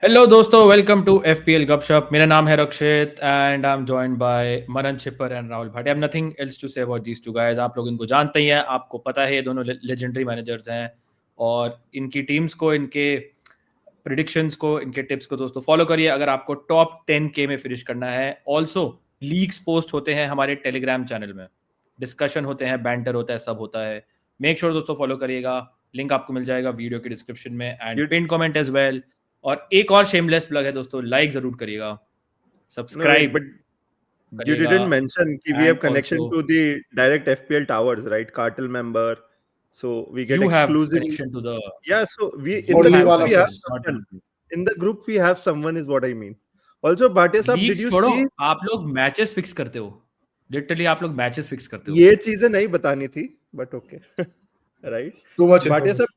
Hello दोस्तों, welcome to FPL गपशप। मेरा नाम है Rakshit and I am joined by Manan Chhipar and Rahul Bhati. I have nothing else to say about these two guys. आप लोग इनको जानते ही हैं, आपको पता है ये दोनों लेजेंडरी मैनेजर्स हैं और इनकी टीम्स को, इनके प्रिडिक्शंस को, इनके टिप्स को दोस्तों फॉलो करिए अगर आपको टॉप 10K में फिनिश करना है। ऑल्सो लीग्स पोस्ट होते हैं हमारे टेलीग्राम चैनल में, डिस्कशन होते हैं, बैंटर होता है, सब होता है। मेक श्योर दोस्तों फॉलो करिएगा। लिंक आपको मिल जाएगा वीडियो के डिस्क्रिप्शन में and You pin comment as well. और एक और शेमलेस प्लग है दोस्तों, लाइक जरूर करिएगा, no wait, subscribe but you करिएगा didn't mention कि we and have connection also to the direct FPL towers, right? Cartel member, so we get you have exclusive. Connection to द Yeah, so we in you the Only have group one we of have connection, us. Not someone. Me. In the group we have someone is what I mean. Also, Bhatia साहब, did leagues you छोड़ो, see? आप लोग matches fix करते हो, literally आप लोग matches fix करते हो। ये चीजें नहीं बतानी थी, but okay, right? Too much Bhatia information. साहब,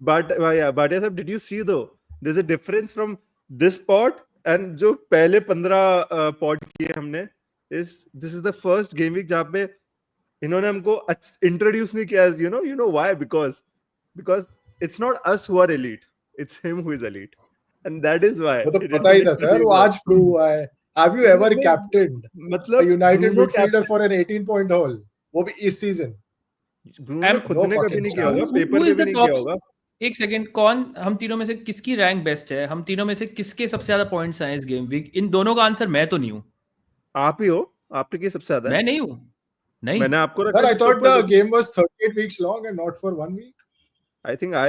but yeah, Bhatia साहब, did you see though? There's a difference from this pod and जो पहले 15 pod किए हमने. This is the first game week जहाँ पे इन्होंने हमको इंट्रोड्यूस नहीं किया. You know why? Because it's not us who are elite, it's him who is elite, and that is why वो तो he पता didn't ही था सर, introduce वो us. आज प्रूव हुआ है. Have you ever captained a मतलब United Bruno midfielder for an 18-point haul? वो भी इस season. ब्रूनो ने खुद No ने कभी fucking नहीं किया होगा, chance. पेपर हु पे इज भी द नहीं किया टॉप? होगा. एक सेकंड, कौन हम तीनों में से किसकी रैंक बेस्ट है? हम तीनों में से किसके सबसे ज्यादा पॉइंट्स आए इस गेम वीक? इन दोनों का आंसर मैं तो नहीं हूं। आप ही हो, आपके सबसे ज्यादा है. मैं नहीं हूं, नहीं। मैंने आपको Sir, रखा I सबसे thought the ऊपर. game was 38 weeks long and not for 1 week. I think I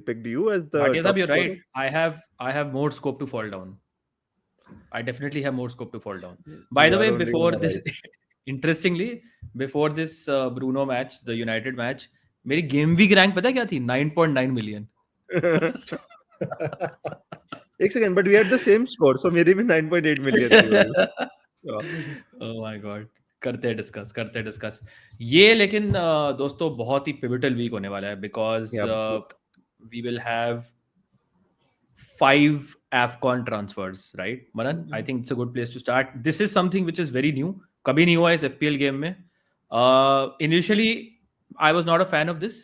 picked you as the Bhatia साहब, top you're scorer. right. I have more scope to fall down. I definitely have more scope to fall down. By You the are way, only before gonna this, rise. interestingly, before this Bruno match, the United match, मेरी game week rank पता है क्या थी? 9.9 million. एक second, but we had the same score, so मेरी भी 9.8 million थी वो. So, Oh my God, करते डिस्कस ये। लेकिन दोस्तों बहुत ही पिवटल वीक होने वाला है because yeah, we will have 5 AFCON transfers, right? Manan, I think it's a good place to start. This is something which is very new. कभी नहीं हुआ इस FPL गेम में. Initially, I was not a fan of this,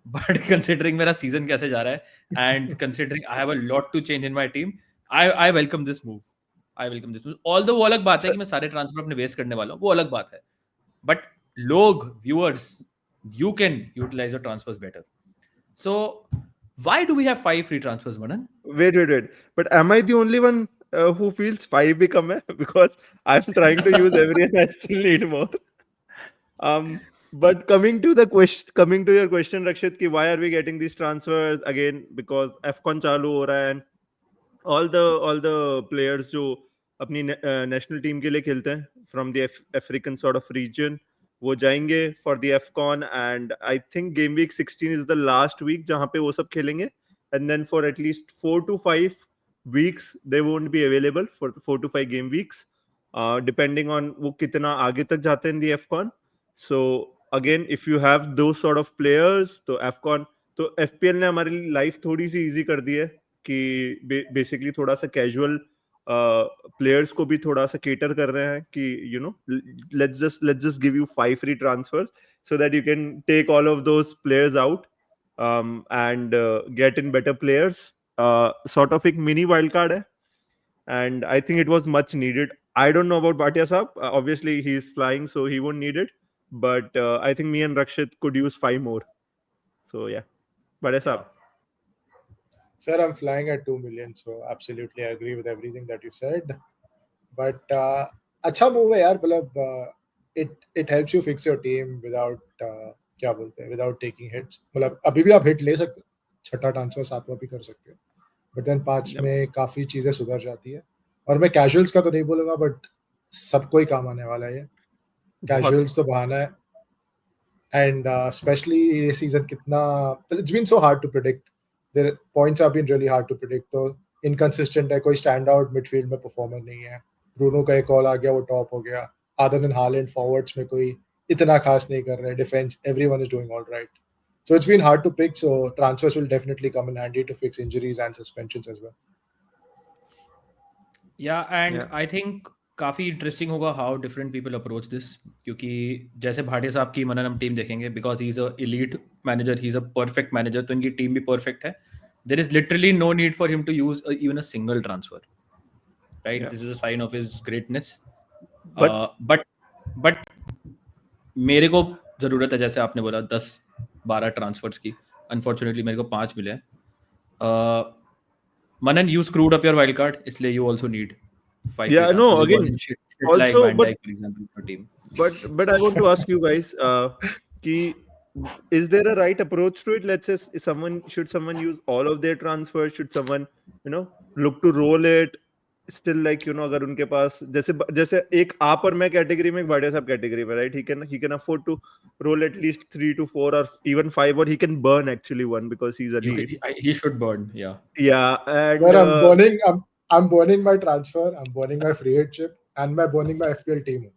but considering मेरा season कैसे जा रहा है and considering I have a lot to change in my team, I welcome this move. I welcome this move. Although वो अलग बात है कि मैं सारे ट्रांसफर अपने वेस्ट करने वाला हूँ, वो अलग बात है. But लोग, viewers, you can utilize your transfers better. So why do we have 5 free transfers, Manan? wait. But am I the only one who feels 5 भी कम है? Because I'm trying to use every and I still need more. But coming to your question, Rakshit, कि why are we getting these transfers again? Because AFCON चालू हो रहा है and all the players जो अपनी national team के लिए खेलते हैं from the African sort of region, वो जाएंगे for the AFCON, and I think game week 16 is the last week जहाँ पे वो सब खेलेंगे, and then for at least 4 to 5 weeks they won't be available for 4 to 5 game weeks, depending on वो कितना आगे तक जाते हैं in the AFCON. So again, if you have those sort of players, तो AFCON, तो FPL ने हमारी लाइफ थोड़ी सी इजी कर दी है कि बेसिकली थोड़ा सा कैजुअल प्लेयर्स को भी थोड़ा सा केटर कर रहे हैं कि let's just give you 5 free transfers so that you can take all of those players out, and get in better players. Sort of एक mini wild card है, and I think it was much needed. I don't know about Bhatia Saab. Obviously, he's flying, so he won't need it. But I think me and Rakshit could use 5 more. So yeah, Bhatia Saab. Sir, I'm flying at 2 million, so absolutely I agree with everything that you said. But अच्छा move है यार, मतलब it helps you fix your team without क्या बोलते हैं, without taking hits. मतलब अभी भी आप हिट ले सकते हो, छठा ट्रांसफर सातवां भी कर सकते हो, बट देन 5 Yep. में काफी चीजें सुधर जाती है. और मैं कैजुअल्स का तो नहीं बोलूंगा, बट सबको ही काम आने वाला है ये. कैजुअल्स तो बहाना है. And especially ये season कितना, it's been so hard to predict. Their points have been really hard to predict. तो inconsistent है, कोई stand out midfield में performer नहीं है. ब्रूनो का एक कॉल आ गया, वो टॉप हो गया. Other than Haaland, forwards में कोई इतना खास नहीं कर रहे. Defense, everyone is doing all right. So it's been hard to pick. So transfers will definitely come in handy to fix injuries and suspensions as well. या एंड Yeah. आई थिंक काफ़ी interesting होगा how different people approach this, क्योंकि जैसे भाटिया साहब की मनन हम team देखेंगे because he is a elite manager, he is a perfect manager, तो इनकी टीम भी परफेक्ट है. there is literally no need for him to use even a single transfer, right? Yeah. This is a sign of his greatness. But But मेरे को जरूरत है, जैसे आपने बोला 10-12 ट्रांसफर्स की, अनफॉर्चुनेटली मेरे को 5 मिले हैं. Manan, you screwed up your wild card, इसलिए you also need 5 yeah, free no, transfers. You got again, in shit like also, Van but Dijk, for example, in your team. but I want to ask you guys, ki, is there a right approach to it? Let's say should someone use all of their transfers? Should someone, look to roll it? Still, like, अगर उनके पास जैसे एक आप और मैं category में, एक भाटिया साहब कैटेगरी में, right? He can afford to roll at least 3 to 4 or even 5, or he can burn actually one because he's a lead. He should burn, yeah. Yeah, and Sir, I'm burning my transfer, I'm burning my free hit chip, and I'm burning my FPL team.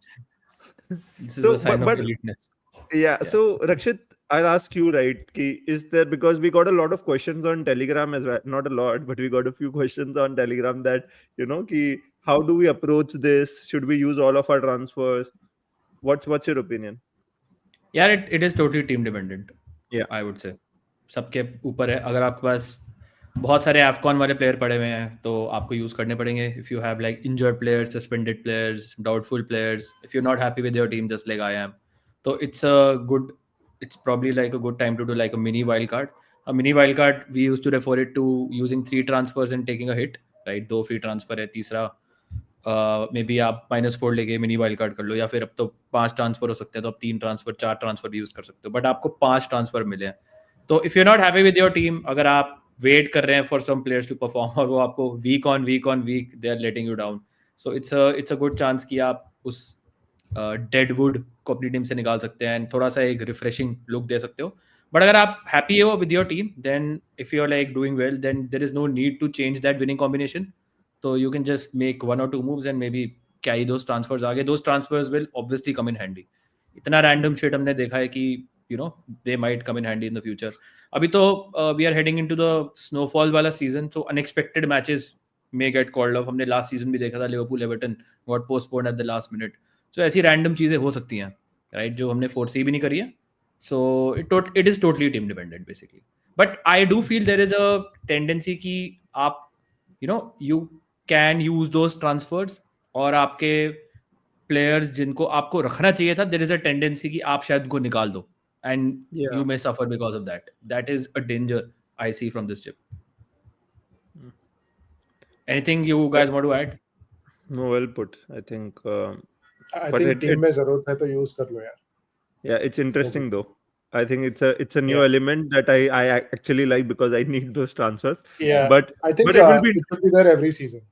This is a sign of eliteness. Yeah. So Rakshit, I'll ask you, right? Is there, because we got a lot of questions on Telegram as well, not a lot, but we got a few questions on Telegram that, how do we approach this? Should we use all of our transfers? What's your opinion? Yeah, it is totally team dependent. Yeah, I would say सबके ऊपर है. अगर आपके पास बहुत सारे AFCON वाले player पड़े हुए हैं तो आपको यूज करने पड़ेंगे. If you have like injured players, suspended players, doubtful players, if you're not happy with your team just like I am, so it's probably like a good time to do like a mini wild card. A mini wild card, we used to refer it to using 3 transfers and taking a hit, right? 2 free transfer है, तीसरा may be आप -4 लेके mini wild card कर लो, या फिर अब तो 5 transfer हो सकते हैं तो आप 3 ट्रांसफर 4 ट्रांसफर भी यूज कर सकते हो, बट आपको 5 ट्रांसफर मिले हैं. तो if you not happy with your team, अगर आप वेट कर रहे हैं for some players to perform और वो आपको week on week they are letting you down, so it's a good chance कि आप उस डेडवुड को अपनी टीम से निकाल सकते हैं एंड थोड़ा सा एक रिफ्रेशिंग लुक दे सकते हो. बट अगर आप हैप्पी हो with your team, then if you are like doing well, then there is no need to change that winning combination. So you can just make 1 or 2 moves and maybe carry those transfers आगे. Those transfers will obviously come in handy. इतना random shit हमने देखा है कि they might come in handy in the future. अभी तो we are heading into the snowfall वाला season, so unexpected matches may get called off. हमने last season भी देखा था, Liverpool Everton got postponed at the last minute. So ऐसी random चीजें हो सकती हैं, right, जो हमने foresee भी नहीं करी है. So it is totally team dependent basically. But I do feel there is a tendency कि आप you can use those transfers, और आपके प्लेयर्स जिनको आपको रखना चाहिए था, there is a tendency कि आप शायद उनको निकाल दो and you may suffer because of that. That is a danger I see from this chip. Anything you guys want to add? No, well put. I think team में जरूरत है तो यूज कर लो यार. Yeah, it's interesting though. I think it's a new element that I actually like because I need those transfers. Yeah, but I think it will be there every season.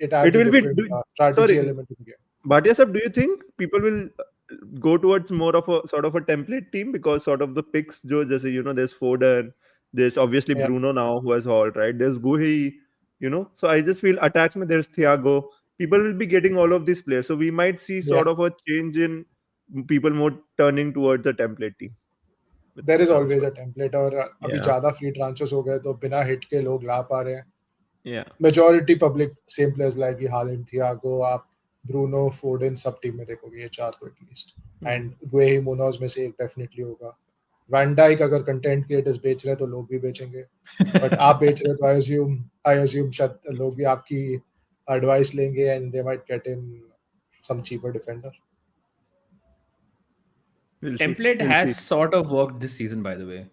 It will be strategy element to the game. Bhatia sir, do you think people will go towards more of a sort of a template team because sort of the picks, there's Foden, there's obviously Bruno now who has hauled, right? There's Guhi, So I just feel attachment. There's Thiago. People will be getting all of these players, so we might see sort of a change in people more turning towards a template team. There is always a template. और अभी ज़्यादा free transfers हो गए तो बिना hit के लोग ला पा रहे हैं. Yeah. Majority public same players like Haaland, Thiago, आप Bruno, Foden सब टीम में देखोगे ये 4 को at least. And Guehi, Munoz में से एक definitely होगा. Van Dijk अगर content creators बेच रहे हैं तो लोग भी बेचेंगे. But आप बेच रहे हो तो I assume शायद लोग भी आपकी advice लेंगे and they might get in some cheaper defender. Template has sort of worked this season, by the way.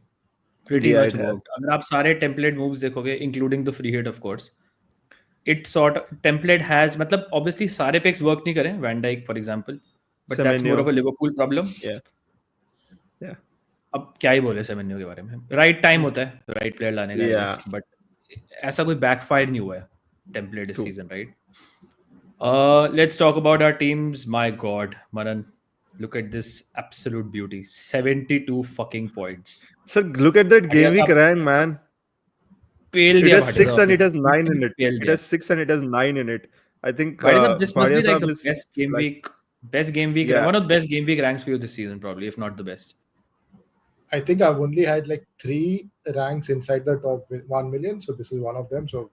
Pretty much worked. अगर आप सारे template moves देखोगे, including the free hit of course, it sort of template has, मतलब obviously सारे picks work नहीं करें, Van Dijk for example, but that's more of a Liverpool problem. Yeah. अब क्या ही बोले सेमेन्यो के बारे में. Right time होता है right player लाने का, but ऐसा कोई backfire नहीं हुआ है template this season, right? Let's talk about our teams. My God, Manan. Look at this absolute beauty. 72 fucking points. Sir, look at that game week rank, man. It has 6 and it has 9 in it. It has 6 and it has 9 in it. I think this must be like the best game week. One of the best game week ranks for you this season, probably, if not the best. I think I've only had like 3 ranks inside the top 1 million, so this is one of them. So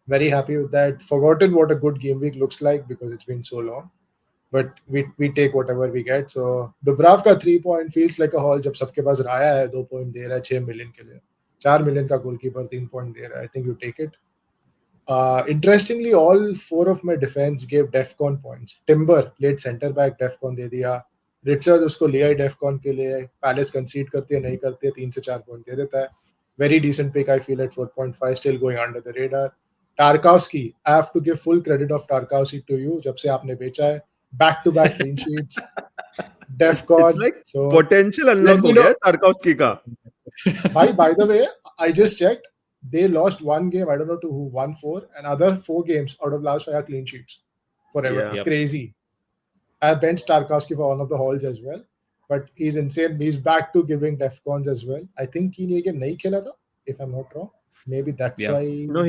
very happy with that. Forgotten what a good game week looks like because it's been so long. But we take whatever we get. So Dubravka 3 point feels like a haul जब सबके पास राया है 2 point दे रहा है 6 million के लिए. 4 million का goalkeeper 3 point दे रहा है, I think you take it. Interestingly, all 4 of my defense gave DEFCON points. Timber played center back, DEFCON दे दिया. Richard उसको लिया ही DEFCON के लिए. Palace concede करती है, नहीं करती है, 3 से 4 पॉइंट दे देता है. Very decent pick, I feel, at 4.5, still going under the radar. Tarkowski, I have to give full credit of Tarkowski to you. जब से आपने बेचा है, back-to-back clean sheets, DEFCON. It's like So potential unlock let हो me know. गया Tarkowski का. by the way, I just checked. They lost one game. I don't know to who. Won 4, and other 4 games out of last 5 are clean sheets. Forever, Yeah. Yep. crazy. I benched Tarkowski for one of the hauls as well, but he's insane. He's back to giving DEFCONs as well. I think he game nahi khela tha, if I'm not wrong. Maybe that's Yeah. why. No,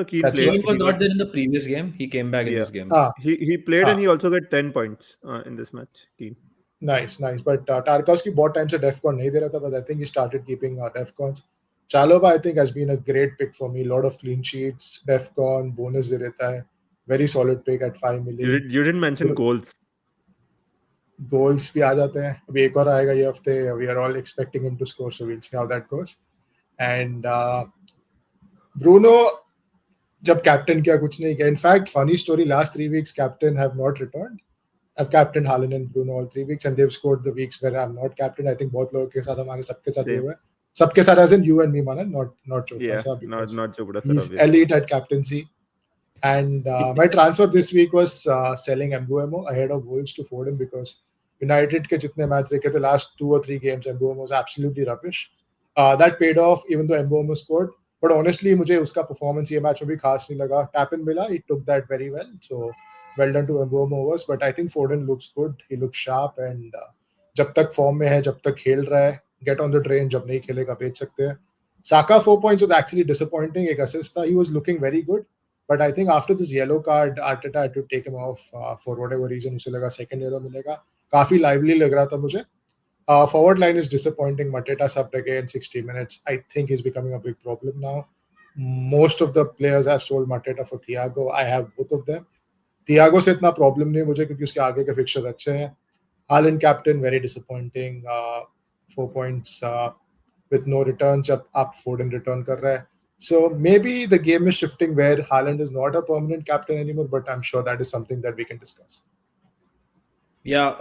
Keane That's played. Keane was He not got- there in the previous game. He came back in Yeah. this game. he played Ah. and he also got 10 points in this match. Keane. Nice. But Tarkowski bought time se DEFCON nahi de raha tha, but I think he started keeping DEFCONs. Chalobah, I think, has been a great pick for me. A lot of clean sheets, DEFCON, bonus de rehta hai. Very solid pick at 5 million. You didn't mention goals. Goals भी आ जाते हैं. अभी एक और आएगा ये हफ्ते. We are all expecting him to score, so we will see how that goes. And Bruno जब कैप्टन किया कुछ नहीं किया. In fact funny story, last 3 weeks captain have not returned. I've captained Haaland and Bruno all 3 weeks, and they've scored the weeks where I'm not captain. I think बहुत लोगों के साथ, हमारे सबके साथ ये हुआ है. सबके साथ as in you and me, माना, not Chopra. Yeah, sir, because not Chopra. he's elite at captaincy. And my transfer this week was selling Mbeumo ahead of Wolves to Foden, because United के जितने match देखे थे last 2 or 3 games, Mbeumo was absolutely rubbish. That paid off even though Mbeumo scored. But honestly, मुझे उसका performance ये match में भी खास नहीं लगा. Tap-in मिला, he took that very well. So well done to Mbeumo overs. But I think Foden looks good. He looks sharp, and जब तक फॉर्म में है, जब तक खेल रहा है, get on the train. जब नहीं खेलेगा बेच सकते हैं. Saka 4 points was actually disappointing. एक assist था. He was looking very good. But I think after this yellow card, Arteta had to take him off for whatever reason. उसे लगा second yellow मिलेगा. काफी lively लग रहा था मुझे. Forward line is disappointing. Mateta subbed again 60 minutes. I think he's becoming a big problem now. Most of the players have sold Mateta for Thiago. I have both of them. Thiago से इतना problem नहीं मुझे, क्योंकि उसके आगे के fixtures अच्छे हैं. Haaland captain very disappointing. 4 points with no returns जब आप Foden रिटर्न कर रहा है. So maybe the game is shifting where Haaland is not a permanent captain anymore, but I'm sure that is something that we can discuss. Yeah,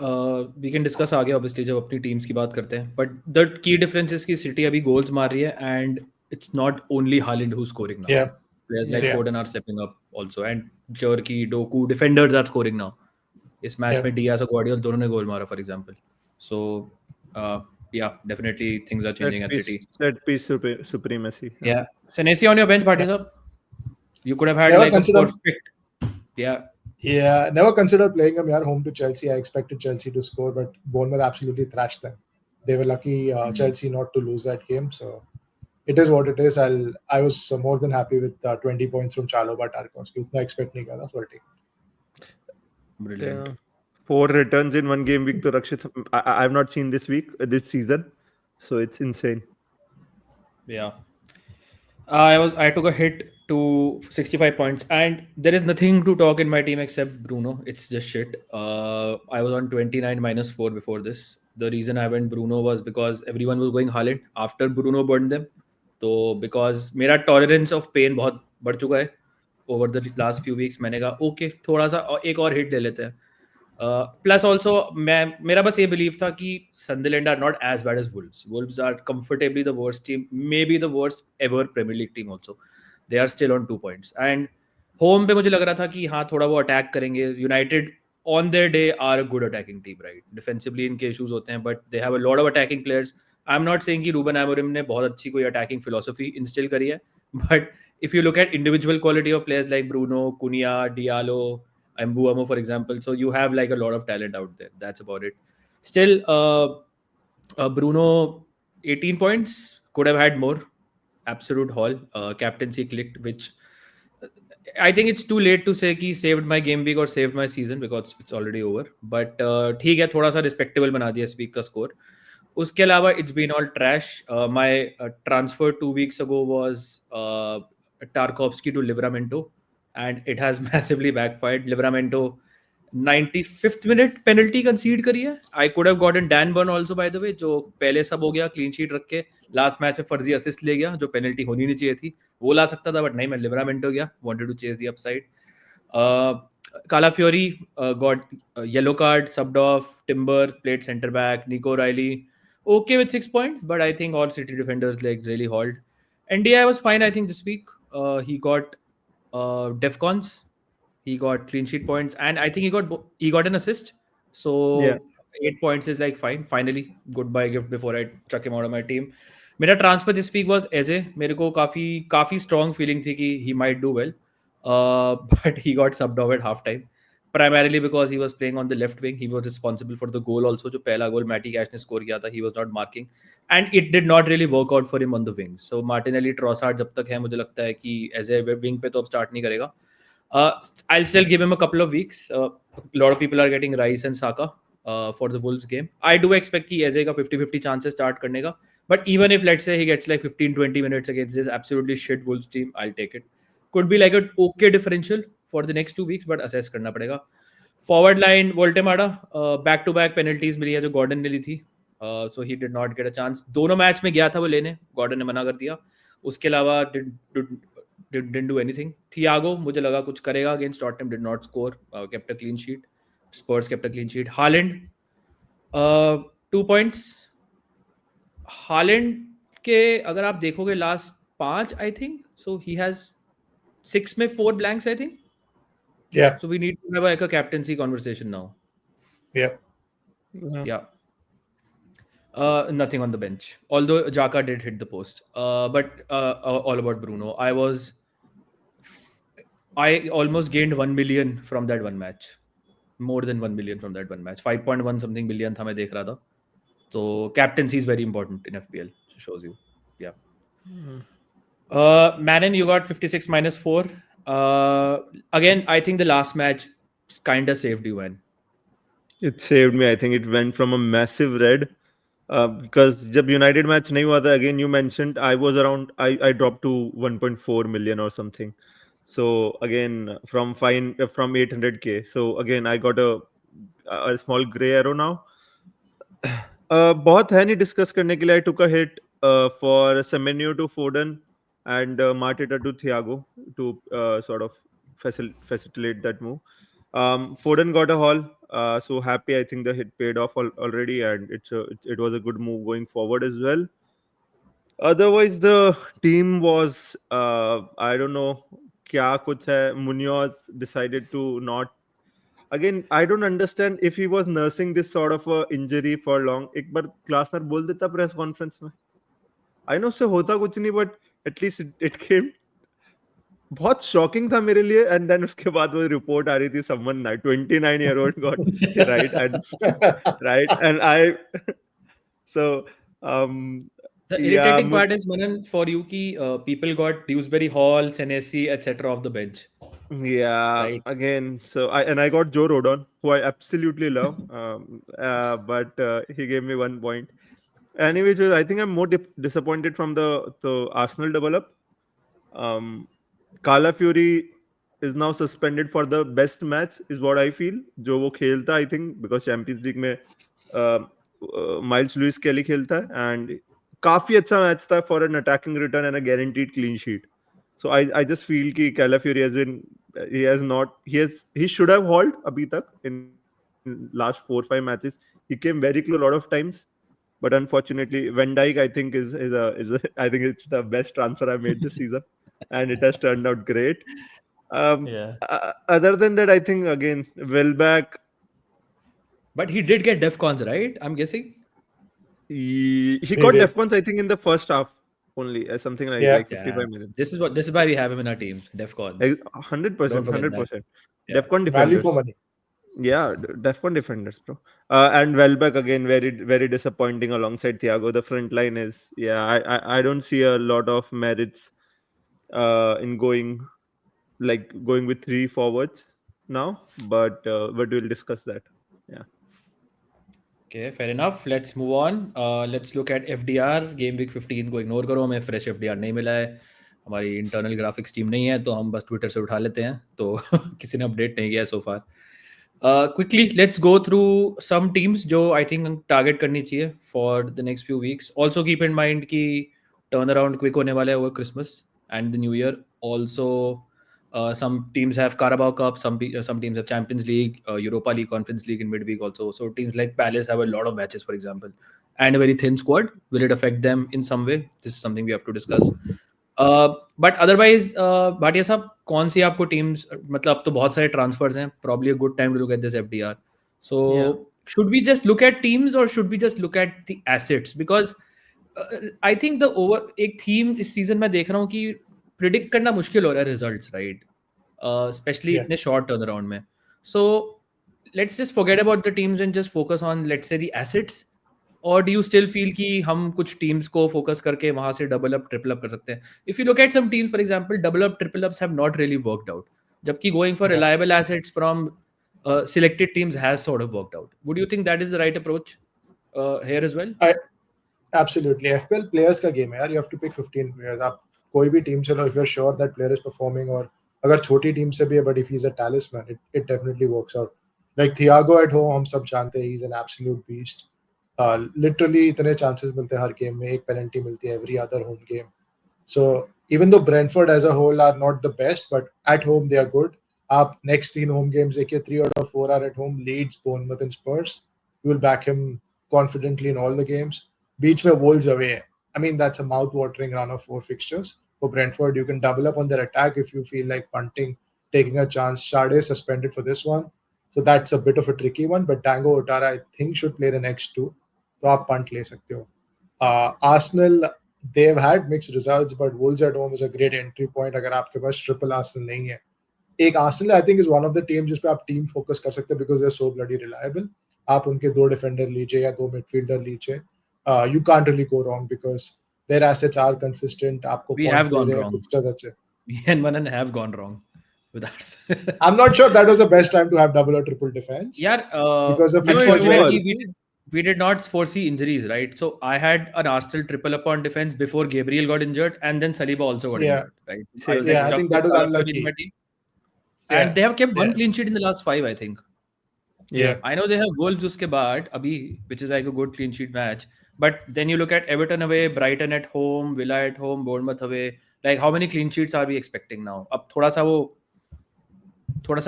we can discuss आगे obviously जब अपनी teams की बात करते हैं. But the key difference is कि City अभी goals मार रही है, and it's not only Haaland who's scoring now. Yeah. Players like Foden are stepping up also, and Cherki, Doku, defenders are scoring now. इस मैच में Diaz और Guardiola दोनों ने गोल मारा, for example. So yeah, definitely things are changing at City. Set piece supremacy. Yeah. Senesi on your bench, Bhatia sir. You could have had Never like a considered- perfect. Yeah. Yeah, never considered playing him here home to Chelsea. I expected Chelsea to score, but Bournemouth absolutely thrashed them. They were lucky Chelsea not to lose that game. So it is what it is. I was more than happy with 20 points from Chalobah Tarkowski. उतना expect नहीं किया था, so I'll take it. Brilliant. Yeah. 4 returns in one game week to Rakshit. I've not seen this this season, so it's insane. Yeah. I took a hit to 65 points, and there is nothing to talk in my team except Bruno. It's just shit. I was on 29 minus 4 before this. The reason I went Bruno was because everyone was going Haaland after Bruno burned them. So because मेरा tolerance of pain बहुत बढ़ चुका है over the last few weeks, मैंने कहा okay थोड़ा सा एक और hit दे लेते हैं. Plus also मेरा बस ये belief था कि Sunderland are not as bad as Wolves. Wolves are comfortably the worst team, maybe the worst ever Premier League team also. They are still on 2 points. And home पे मुझे लग रहा था कि हाँ थोड़ा वो attack करेंगे. United on their day are a good attacking team, right? Defensively इनके issues होते हैं, but they have a lot of attacking players. I'm not saying कि Ruben Amorim ने बहुत अच्छी कोई attacking philosophy instill करी है, but if you look at individual quality of players like Bruno, Cunha, Diallo, Mbeumo, for example, so you have like a lot of talent out there. That's about it. Still, Bruno 18 points, could have had more. Absolute haul. Captaincy clicked, which I think it's too late to say कि saved my game week or saved my season because it's already over. But ठीक है, थोड़ा सा respectable बना दिया इस week का score. उसके अलावा it's been all trash. My transfer 2 weeks ago was Tarkowski to Livramento, and it has massively backfired. Livramento 95th minute penalty कंसीड करी है. I could have gotten Dan burn also by the वे, जो पहले सब हो गया clean sheet रख के last match में फर्जी असिस्ट ले गया, जो पेनल्टी होनी नहीं चाहिए थी, वो ला सकता था, बट नहीं, मैं लिवरामेंट हो गया, wanted to chase the upside. Calafiori got a yellow card, subbed off. Timber played center back. Nico Riley okay with 6 points, but I think all City defenders like really hauled. NDI was fine, I think, this week. He got Defcons. He got clean sheet points, and I think he got an assist. So Yeah. 8 points is like fine. Finally, goodbye gift before I chuck him out of my team. मेरा transfer this week was एजे. मेरे को काफी strong feeling थी कि he might do well, but he got subbed off at half time, primarily because he was playing on the left wing. He was responsible for the goal also. जो पहला गोल मैटी cash ने score किया था, he was not marking, and it did not really work out for him on the wing. So Martinelli, Trossard जब तक है, मुझे लगता है कि एजे विंग पे तो अब स्टार्ट नहीं करेगा. I'll still give him a couple of weeks. A lot of people are getting Rice and Saka for the Wolves game. I do expect कि Eze का 50-50 chances start करने का. But even if let's say he gets like 15-20 minutes against this absolutely shit Wolves team, I'll take it. Could be like an okay differential for the next 2 weeks, but assess करना पड़ेगा. Forward line, Voltemada, back-to-back penalties मिली है जो Gordon ने ली थी. So he did not get a chance. दोनों match में गया था वो लेने, गॉर्डन ने मना कर दिया. उसके अलावा didn't do anything. Thiago, मुझे लगा कुछ करेगा against Tottenham, did not score, kept a clean sheet. Spurs kept a clean sheet. Haaland, 2 points. Haaland के अगर आप देखोगे last 5, I think, so he has 6 में 4 blanks, I think. Yeah. So we need to have like a captaincy conversation now. Yeah. Yeah. Nothing on the bench. Although Xhaka did hit the post. But all about Bruno. I almost gained 1 million from that one match. More than 1 million from that one match. 5.1 something million था मैं देख रहा था. So captaincy is very important in FPL. Shows you. Yeah. Manon, you got 56 minus 4. Again, I think the last match kind of saved you, man. It saved me. I think it went from a massive red because जब United match नहीं हुआ था, again you mentioned I was around, I dropped to 1.4 million or something. So again from 800k. So again I got a small gray arrow now. बहुत है नहीं discuss करने के लिए. I took a hit for Semenyo to Foden and Mateta to Thiago to sort of facilitate that move. Foden got a haul, so happy. I think the hit paid off already, and it was a good move going forward as well. Otherwise, the team was I don't know क्या कुछ है. Munoz decided to not. Again, I don't understand if he was nursing this sort of a injury for long. एक बार क्लासनर बोल देता press conference में. I know से होता कुछ नहीं, but at least it came. बहुत शॉकिंग था मेरे लिए. एंड देन उसके बाद वो रिपोर्ट आ रही थी, someone 29-year-old got right and I so The irritating part is, Manan, for you ki people got Dewsbury Hall, Senesi, etc. off the bench. Yeah, right. Again, so I got Joe Rodon, who I absolutely love, but he gave me 1 point. Anyways, I think I'm more disappointed from the Arsenal double up. Calafiori is now suspended for the best match, is what I feel. जो वो खेलता, I think, because Champions League में Miles Lewis के लिए खेलता है, and काफी अच्छा मैच था for an attacking return and a guaranteed clean sheet. So I just feel कि Calafiori he should have hauled अभी तक in last 4-5 matches. He came very close a lot of times, but unfortunately Van Dijk I think is I think it's the best transfer I made this season, and it has turned out great. Other than that, I think again Welbeck. But he did get Defcons, right? I'm guessing. He got Defcons, I think, in the first half only, something like 55 minutes. This is why we have him in our teams. Defcons. 100%. Yeah. Defcon defenders. Value for money. Yeah, Defcon defenders, bro. And Welbeck again, very very disappointing alongside Thiago. The front line is I don't see a lot of merits in going with 3 forwards now, but we'll discuss that. Yeah. Okay, fair enough. Let's move on. Let's look at FDR. Game week 15 को ignore करो, हमें fresh FDR नहीं मिला है. हमारी internal graphics team नहीं है, तो हम बस ट्विटर से उठा लेते हैं. तो किसी ने अपडेट नहीं किया सो फार. Quickly, let's go through some teams जो I think target करनी चाहिए for the next few weeks. Also keep in mind कि turnaround quick होने वाला है over Christmas and the New Year. Also, some teams have Carabao Cup, some teams have Champions League, Europa League, Conference League in midweek also. So teams like Palace have a lot of matches, for example, and a very thin squad. Will it affect them in some way? This is something we have to discuss. But otherwise Bhatia साहब कौन सी आपको teams मतलब अब तो बहुत सारे transfers हैं probably a good time to look at this FDR so should we just look at teams और should we just look at the assets because I think the over एक थीम इस season में देख रहा हूँ कि predict करना मुश्किल हो रहा है रिजल्ट्स राइट स्पेशली इतने शॉर्ट टर्न अराउंड में so let's just forget about the teams and just focus on let's say the assets और डू यू स्टिल फील कि हम कुछ टीम्स को फोकस करके वहां से डबल अप ट्रिपल अप कर सकते हैं if you look at some teams for example double up triple ups have not really worked out जबकि going for reliable assets from selected teams has sort of worked out. Would you think that is the right approach here as well? Absolutely. FPL players का game है यार. You have to pick 15 players. आप कोई भी team से लो if you're sure that player is performing और अगर छोटी टीम से भी है but if he's a talisman it definitely works out. Like Thiago at home हम सब जानते हैं he's an absolute beast. Literally इतने chances मिलते हैं हर गेम में एक penalty मिलती है every other home game. So even though Brentford as a whole are not the best but at home they are good. आप next 3 home games देखिए 3 out of 4 are at home Leeds, Bournemouth and Spurs. You will back him confidently in all the games. Beach में Wolves away. I mean, that's a mouth-watering run of 4 fixtures. For Brentford, you can double up on their attack if you feel like punting, taking a chance. Sade suspended for this one. So that's a bit of a tricky one. But Tango Otara, I think, should play the next 2. So आप punt ले सकते हो. Arsenal, they've had mixed results, but Wolves at home is a great entry point अगर आपके पास triple Arsenal नहीं है. एक Arsenal, I think, is one of the teams जिस पे आप team focus कर सकते हैं because they're so bloody reliable. आप उनके 2 defender लीजिए या 2 midfielder लीजिए. You can't really go wrong because their assets are consistent. आपको We points have gone दे रहे हैं, wrong. fixtures अच्छे. Me and Manan have gone wrong with us. I'm not sure that was the best time to have double or triple defense. Yeah, because of unfortunately we did not foresee injuries, right? So I had an Arsenal triple up on defense before Gabriel got injured, and then Saliba also got injured, right? I think that was unlucky. And they have kept one clean sheet in the last 5, I think. Yeah, I know they have Wolves uske baad, abhi, which is like a good clean sheet match. But then you look at Everton away, Brighton at home, Villa at home, Bournemouth away. Like how many clean sheets are we expecting now? अब थोड़ा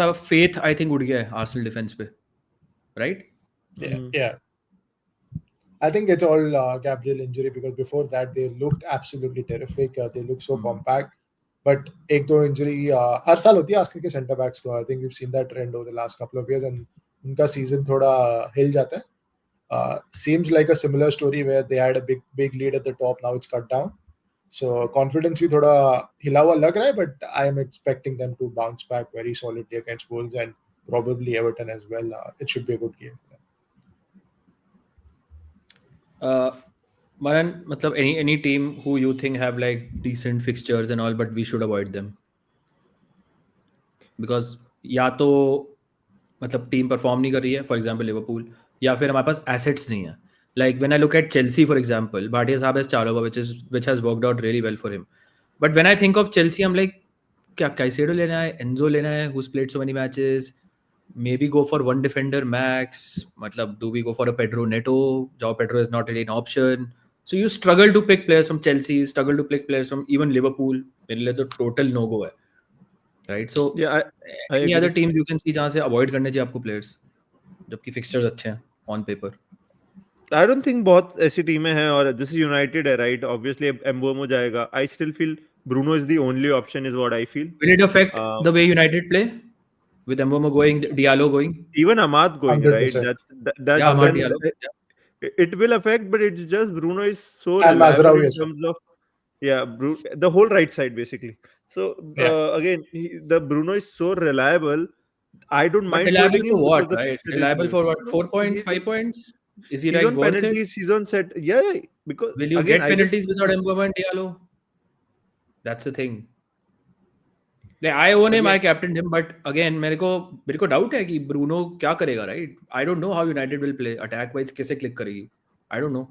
सा faith I think उड़ गया है Arsenal defense पे, right? Yeah. I think it's all Gabriel injury because before that they looked absolutely terrific. They look so compact. But एक दो injury हर साल होती है Arsenal के center backs को. I think we've seen that trend over the last couple of years and उनका season थोड़ा हिल जाता है. Seems like a similar story where they had a big lead at the top. Now it's cut down. So confidence भी थोड़ा हिला हुआ लग रहा है. But I am expecting them to bounce back very solidly against Wolves and probably Everton as well. It should be a good game for them. Manan, matlab any team who you think have like decent fixtures and all, but we should avoid them because या तो मतलब team perform नहीं कर रही है, for example Liverpool, या फिर हमारे पास एसेट्स नहीं है. Like when I look at Chelsea, for example, Bhatia Saab has Chalobah, which has worked out really well for him. But when I think of Chelsea, I'm like, क्या Caicedo लेना है, Enzo लेना है, who's played so many matches? Maybe go for one defender max. मतलब do we go for a Pedro Neto? João Pedro is not really an option. So you struggle to pick players from Chelsea, struggle to pick players from even Liverpool. मेरे लिए तो total no go है, right? So yeah, any other teams you can see जहाँ से avoid करने चाहिए आपको players, जबकि fixtures अच्छे हैं on paper. I don't think बहुत ऐसी टीमें हैं और this is United है, right? Obviously Mbeumo जाएगा. I still feel Bruno is the only option is what I feel. Will it affect the way United play with Mbeumo going, Diallo going? Even Amad going, 100%. right? That's Amad Diallo. It will affect, but it's just Bruno is so And reliable Mazraoui in as well. terms of the whole right side basically. So again, the Bruno is so reliable. I don't mind. Reliable for what, because the right? fixture is Reliable good. for what? 4 points, 5 points? Is he He's like on worth it? penalties. He's on set. Yeah, because Will you again, get penalties without Mbeumo and Diallo? That's the thing. Like I own him, I captained him, but again मेरे को doubt है कि Bruno क्या करेगा, right? I don't know how United will play. Attack wise कैसे click करेगी? I don't know.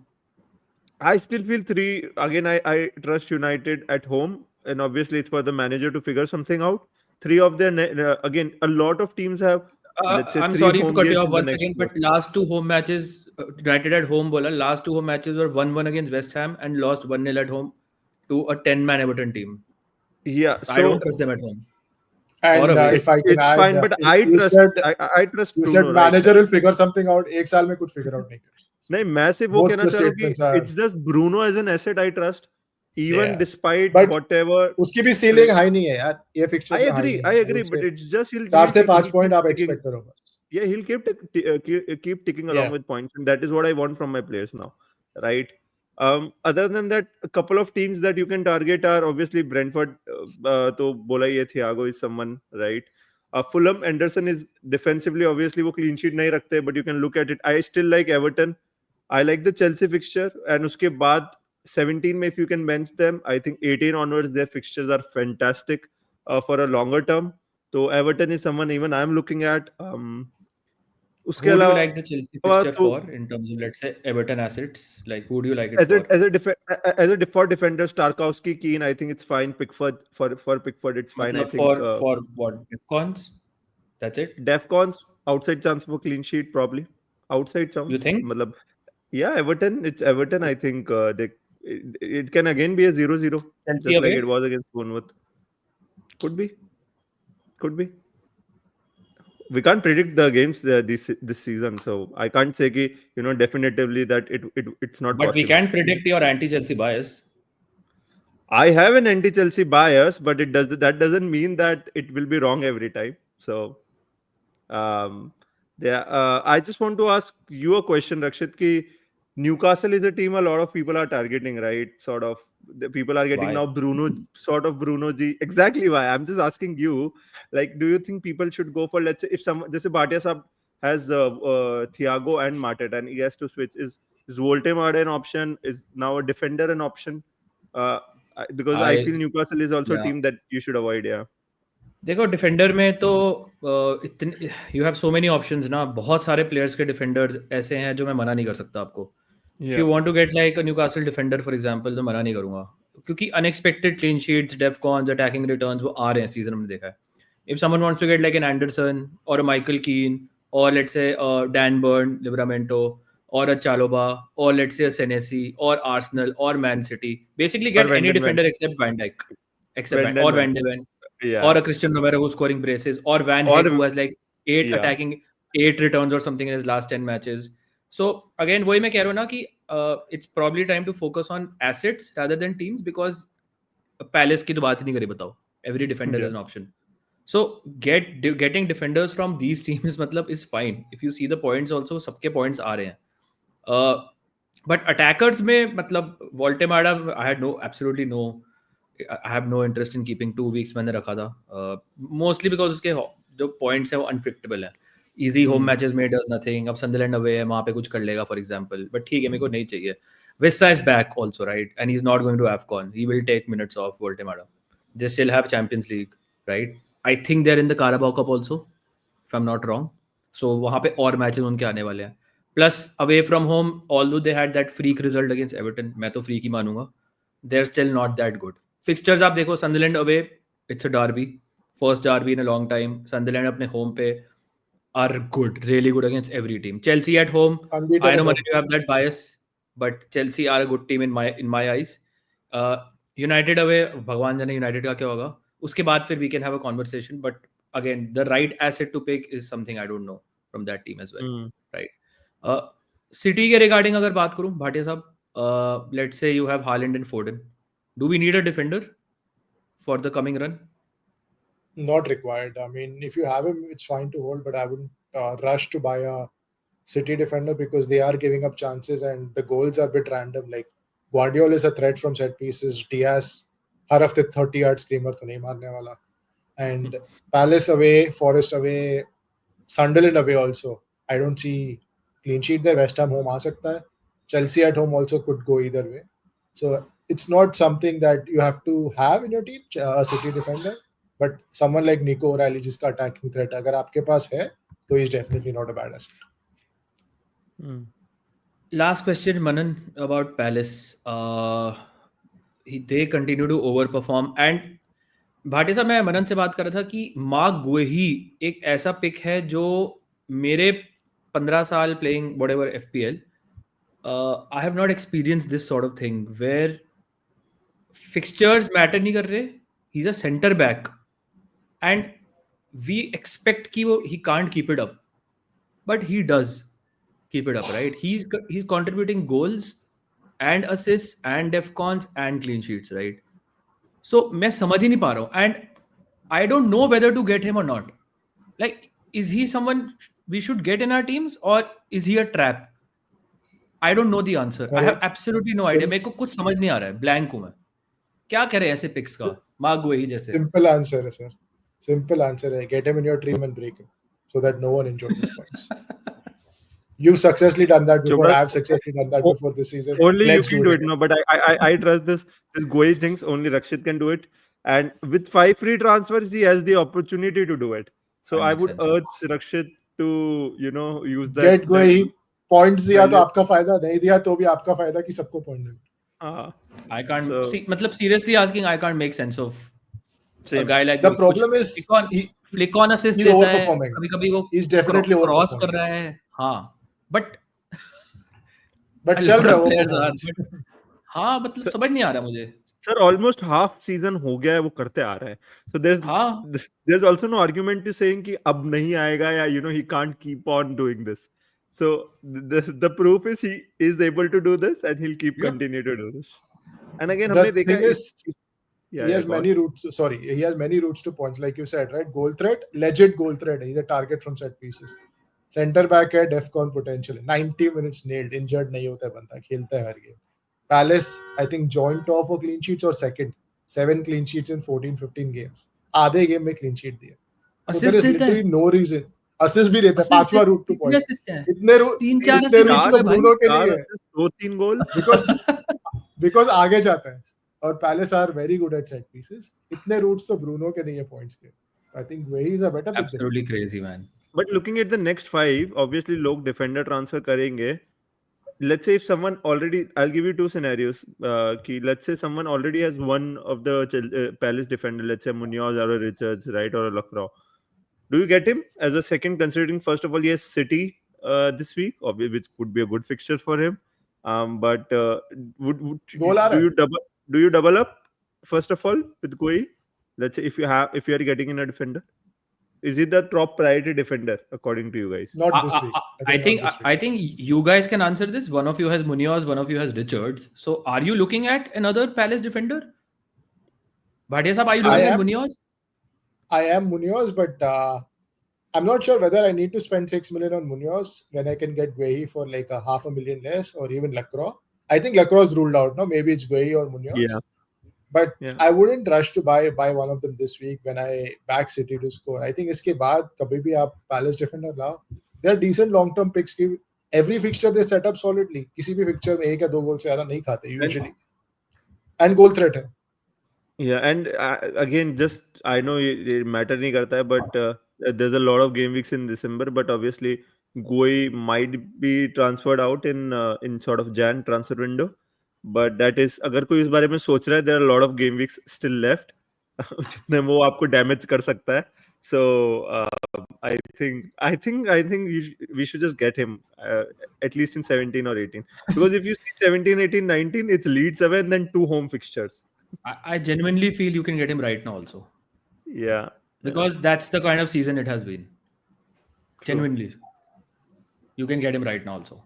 I still feel again, I trust United at home, and obviously it's for the manager to figure something out. 3 of their again, a lot of teams have let's say I'm 3 sorry to home cut you games off in the once next again, 4. but last 2 home matches, United at home bola, last 2 home matches were 1-1 against West Ham and lost 1-0 at home to a 10-man Everton team. Yeah, I don't so trust them at home or And away. if I can it's add, fine, but I you trust said I trust you said Bruno, right? manager will figure something out. एक साल में कुछ figure out नहीं कर सकते. नहीं, मैं सिर्फ वो Both कहना the चाह रहा हूँ कि statements are. it's just Bruno as an asset I trust, even Yeah. despite But whatever. उसकी भी ceiling high नहीं है यार. ये I fixtures में high agree, नहीं I है. agree, but it's just he'll 4 से 5 keep point आप ticking. expect करो बस. Yeah, he'll keep ticking along Yeah. with points, and that is what I want from my players now, right? Other than that, a couple of teams that you can target are obviously Brentford. तो बोला ये Thiago is someone, right? Fulham, Anderson is defensively obviously वो clean sheet नहीं रखते, but you can look at it. I still like Everton. I like the Chelsea fixture, and उसके बाद 17 में if you can bench them, I think 18 onwards their fixtures are fantastic for a longer term. So Everton is someone even I'm looking at. उसके Who do you अलावा like the Chelsea fixture तो for in terms of, let's say, Everton assets? Like, who do you like it as a for? as a default defender, Tarkowski, Keane, I think it's fine. Pickford for Pickford, it's fine. I मतलब think for what? Defcons? That's it? Defcons outside chance for clean sheet probably outside chance. You think? मतलब, yeah, Everton. It's Everton. I think it can again be a 0-0, Chelsea just like away? it was against Bournemouth. Could be. We can't predict the games this season, so I can't say कि, definitively that it's not But possible. we can predict your anti-Chelsea bias. I have an anti-Chelsea bias, but that doesn't mean that it will be wrong every time. So, I just want to ask you a question, Rakshit. Ki Newcastle is a team a lot of people are targeting, right? Sort of, the people are getting Why? now Bruno G. Exactly why. I'm just asking you, like, do you think people should go for, let's say, if this Bhatia Sab has Thiago and Mateta and he has to switch, is Voldemort an option? Is now a defender an option? Because I feel Newcastle is also a team that you should avoid. Yeah. देखो defender में तो इतने you have so many options ना, बहुत सारे players के defenders ऐसे हैं जो मैं मना नहीं कर सकता आपको. If you want to get like a Newcastle defender for example, तो मना नहीं करूंगा, क्योंकि unexpected clean sheets, defcons, attacking returns वो आ रहे हैं सीजन में, देखा है. If someone wants to get like an Anderson और अ माइकल कीन और लेट्स से डैन बर्न, लिब्रामेंटो और अ चालोबा और लेट्स से सेनेसी और आर्सेनल और Man City, basically get any defender except Van Dijk, except और Van de Ven. Yeah. Or a Christian Romero who's scoring braces, or Van Heek who has like 8 returns or something in his last 10 matches. So again, वही मैं कह रहा हूँ ना कि it's probably time to focus on assets rather than teams, because Palace की तो बात ही नहीं करी, बताओ. Every defender is an option. So getting defenders from these teams मतलब is fine. If you see the points also, सबके points आ रहे हैं. But attackers में मतलब Voldemort, I had absolutely no. I have no interest in keeping 2 weeks मैंने रखा था, mostly because उसके जो points है वो unpredictable है. Easy home matches में does nothing. अब Sunderland away है, वहाँ पे कुछ कर लेगा for example, but ठीक है, मेरे को नहीं चाहिए. Wissa is back also, right? And he's not going to AFCON. He will take minutes off Voldemort. They still have Champions League, right? I think they're in the Carabao Cup also, if I'm not wrong. So वहाँ पे और matches उनके आने वाले हैं. Plus away from home, although they had that freak result against Everton, मैं तो freak ही मानूंगा, they're still not that good. Fixtures आप देखो, Sunderland away, it's a derby, first derby in a long time. Sunderland अपने home पे are good, really good against every team. Chelsea at home, I know Manan, you have that bias, but Chelsea are a good team in my eyes. United away, भगवान जाने United का क्या होगा. उसके बाद फिर we can have a conversation, but again, the right asset to pick is something I don't know from that team as well, right? City के regarding अगर बात करूँ, भाटिया साहब, let's say you have Haaland and Foden. Do we need a defender for the coming run? Not required. I mean, if you have him, it's fine to hold, but I wouldn't rush to buy a City defender because they are giving up chances and the goals are a bit random. Like Guardiola is a threat from set pieces. Diaz, हर हफ्ते 30-yard screamer तो नहीं मारने वाला. And Palace away, Forest away, Sunderland away also. I don't see clean sheet there. West Ham home आ सकता है. Chelsea at home also could go either way. So it's not something that you have to have in your team, a City defender. But someone like Nico O'Reilly, जिसका attacking threat अगर आपके पास है, तो he's definitely not a bad asset. Last question, Manan, about Palace. They continue to overperform, and Bhatia साहब, मैं मनन से बात कर रहा था कि मार्क गुएही एक ऐसा पिक है जो मेरे 15 साल playing whatever FPL, I have not experience this sort of thing where fixtures matter नहीं कर रहे. He is a centre back and we expect कि वो he can't keep it up, but he does keep it up, right? He's contributing goals and assists and defcons and clean sheets, right? So मैं समझ ही नहीं पा रहा हूँ, and I don't know whether to get him or not. Like, is he someone we should get in our teams or is he a trap? I don't know the answer. I have absolutely no idea. मेरे को कुछ समझ नहीं आ रहा है, blank हूँ मैं. क्या करे ऐसे पिक्स का मार्क गुएही जैसे? Simple answer है sir. Simple answer है. Get him in your team and break him so that no one enjoys his points. You've successfully done that before. Chopra, I've successfully done that before this season. only Let's you can do it. No, but I trust this Guehi things. Only Rakshit can do it. And with 5 free transfers, he has the opportunity to do it. So That I makes would sense. urge Rakshit to, you know, use that. Get Guehi. Points दिया तो value. आपका फायदा, नहीं दिया तो भी आपका फायदा कि सबको point they. I can't So- see. मतलब seriously asking, I can't make sense of a Same. guy like The Guehi. problem कुछ is flick on- he- flick on assist he's देता है, overperforming. कभी-कभी वो He's definitely क्रॉस overperforming. कर रहा है. हाँ, but But a चल lot रहा of है वो players are, performance. but हाँ, मतलब समझ नहीं आ रहा मुझे. Sir, almost half season हो गया है वो करते आ रहा है. So हाँ, there's also no argument to saying कि अब नहीं आएगा या you know he can't keep on doing this. So the proof is he is able to do this and he'll keep Yep. continue to do this. And again The हमने देखा thing है is, yeah, he has go on. many routes. Sorry, he has many routes to points, like you said, right? Goal threat, legit goal threat. He's a target from set pieces. Center back है, defcon potential. 90 minutes nailed, injured नहीं होता है बंदा, खेलता है हर game. Palace, I think joint top for clean sheets or second. 7 clean sheets in 14-15 games. आधे game में clean sheet दिया. So assist there is देता है. literally no reason. Assist भी देता है. Assist पांचवा route to कितने point. assist हैं? इतने 3-4 इतने assist routes है तो भाई. ब्रूनो के 4 नहीं है. assists, 2-3 goal. because आगे जाता है. और Palace are very good at set pieces. इतने routes तो ब्रूनो के नहीं है points के. I think Guehi is a better pick. Absolutely crazy, man. But looking at the next 5, obviously लोग defender transfer करेंगे. Let's say if someone already, I'll give you 2 scenarios. कि let's say someone already has one of the Palace defender, let's say Munoz or a Richards, right, or a Lacroix. Do you get him as a second, considering first of all he has City this week, which could be a good fixture for him. But would Goal आ रहा है. do you double up first of all with Guehi? Let's say if you are getting in a defender. Is he the top priority defender according to you guys? Not this week. I think not this week. I think you guys can answer this. One of you has Munoz, one of you has Richards. So are you looking at another Palace defender? Bhatia sahab, are you looking I at am. Munoz? I am Munoz, but I'm not sure whether I need to spend 6 million on Munoz when I can get Guehi for like a $500,000 less, or even Lacroix. I think Lacroix is ruled out. No, maybe it's Guehi or Munoz. Yeah. But Yeah. I wouldn't rush to buy one of them this week when I back City to score. I think इसके बाद कभी भी आप Palace defender लाओ, they're decent long term picks. Every fixture they set up solidly. किसी भी fixture में 1 या 2 गोल से ज़्यादा नहीं खाते usually. And goal threat है. Yeah, and again, just I know it matter नहीं करता है, but there's a lot of game weeks in December, but obviously Guehi might be transferred out in sort of Jan transfer window. But that is, अगर कोई इस बारे में सोच रहा है, there are a lot of game weeks still left. जितने वो आपको damage कर सकता है. So I think we should just get him at least in 17 or 18. Because if you see 17, 18, 19, it's Leeds away and then 2 home fixtures. I genuinely feel you can get him right now also, Yeah. because that's the kind of season it has been. Genuinely, you can get him right now also.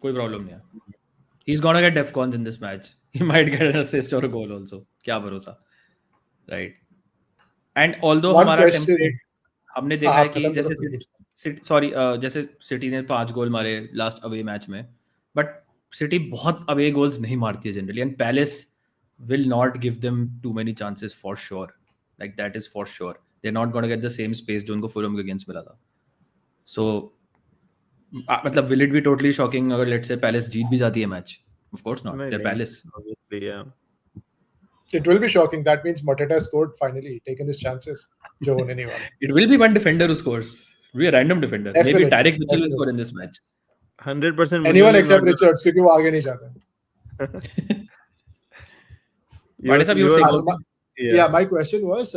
कोई problem नहीं है. He's gonna get defcons in this match. He might get an assist or a goal also. क्या भरोसा, right? And although One हमारा question. template हमने देखा हाँ, है कि खत्म करो जैसे जैसे सिटी ने 5 गोल मारे लास्ट अवे मैच में, बट सिटी बहुत अवे गोल्स नहीं मारती है generally, and palace will not give them too many chances for sure. Like that is for sure. They're not going to get the same space जो उनको Fulham के against मिला था. So मतलब will it be totally shocking अगर let's say palace जीत भी जाती है match? Of course not. They're Palace. Obviously, yeah. It will be shocking. That means Mateta scored finally, taken his chances. जो होने नहीं वाला. It will be one defender who scores. It will be a random defender. Maybe Definitely, Tarek Mitchell will definitely. score in this match. 100%. Anyone except Richards, क्योंकि वो आगे नहीं जाता है. Bhatia sahab, you were saying Yeah, my question was,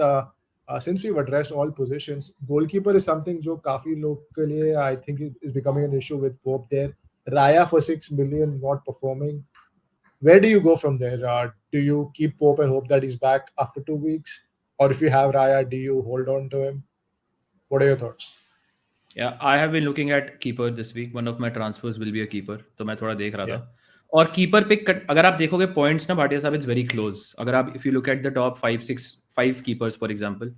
since we've addressed all positions, goalkeeper is something जो काफी लोग के लिए I think is becoming an issue with Pope there. Raya for 6 million not performing. Where do you go from there? Do you keep Pope and hope that he's back after 2 weeks? Or if you have Raya, do you hold on to him? What are your thoughts? Yeah, I have been looking at keeper this week. One of my transfers will be a keeper. तो मैं थोड़ा देख रहा Yeah. था. और keeper pick अगर आप देखोगे पॉइंट्स ना भाटिया साहब, इट्स वेरी क्लोज. अगर आप if you look at the top 5 keepers for example,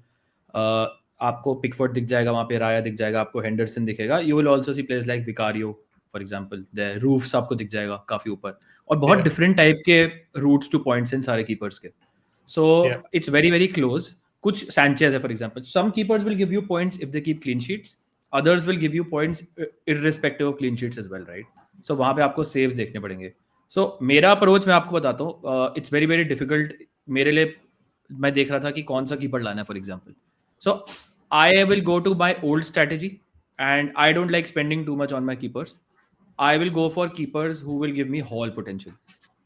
आपको पिकफोर्ड दिख जाएगा, वहाँ पे राया दिख जाएगा, आपको हेंडरसन दिखेगा. You will also see players like Vicario for example, the roofs आपको दिख जाएगा काफी ऊपर. और बहुत Yeah. डिफरेंट टाइप के रूट्स टू पॉइंट्स इन सारे कीपर्स के. So Yeah. It's very very close. कुछ सैंचेज है for example. Some keepers will give you points if they keep clean sheets. Others will give you points irrespective of clean sheets as well, right? So वहाँ पे आपको saves देखने पड़ेंगे. So मेरा approach मैं आपको बताता हूँ. It's very very difficult. मेरे लिए मैं देख रहा था कि कौन सा कीपर लाना है for example. So I will go to my old strategy and I don't like spending too much on my keepers. I will go for keepers who will give me haul potential,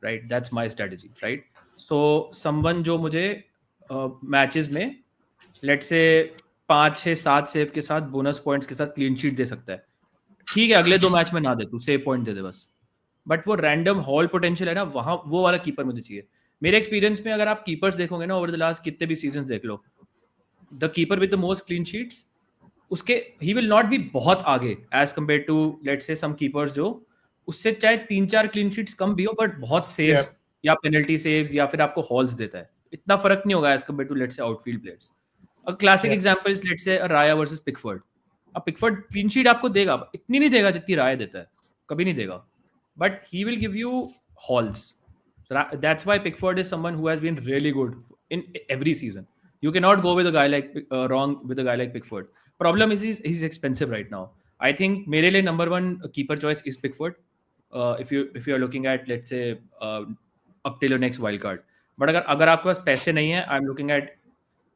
right? That's my strategy, right? So someone जो मुझे matches में let's say 5-6-7 save के साथ bonus points के साथ clean sheet दे सकता है. ठीक है, अगले 2 मैच में ना दे, तू सेव पॉइंट दे दे बस. बट वो रैंडम हॉल पोटेंशियल है ना, वहां वो वाला कीपर मुझे चाहिए. मेरे एक्सपीरियंस में अगर आप कीपर्स देखोगे ना ओवर द लास्ट कितने भी सीजन देख लो, the keeper with the most clean sheets, उसके ही विल नॉट बी बहुत आगे एज कम्पेयर टू लेट्स से सम कीपर्स जो उससे चाहे 3-4 क्लीन शीट्स कम भी हो बट बहुत सेव्स Yeah. या पेनल्टी सेव्स या फिर आपको हॉल्स देता है. इतना फर्क नहीं होगा as compared to let's say outfield players. A classic Yeah. example is let's say Raya versus Pickford. अब Pickford clean sheet आपको देगा, इतनी नहीं देगा जितनी Raya देता है, कभी नहीं देगा. But he will give you hauls. That's why Pickford is someone who has been really good in every season. You cannot go with a guy like wrong with a guy like Pickford. Problem is he's expensive right now. I think मेरे लिए number one keeper choice is Pickford. If you are looking at let's say up till your next wild card. But अगर आपके पास पैसे नहीं है, I'm looking at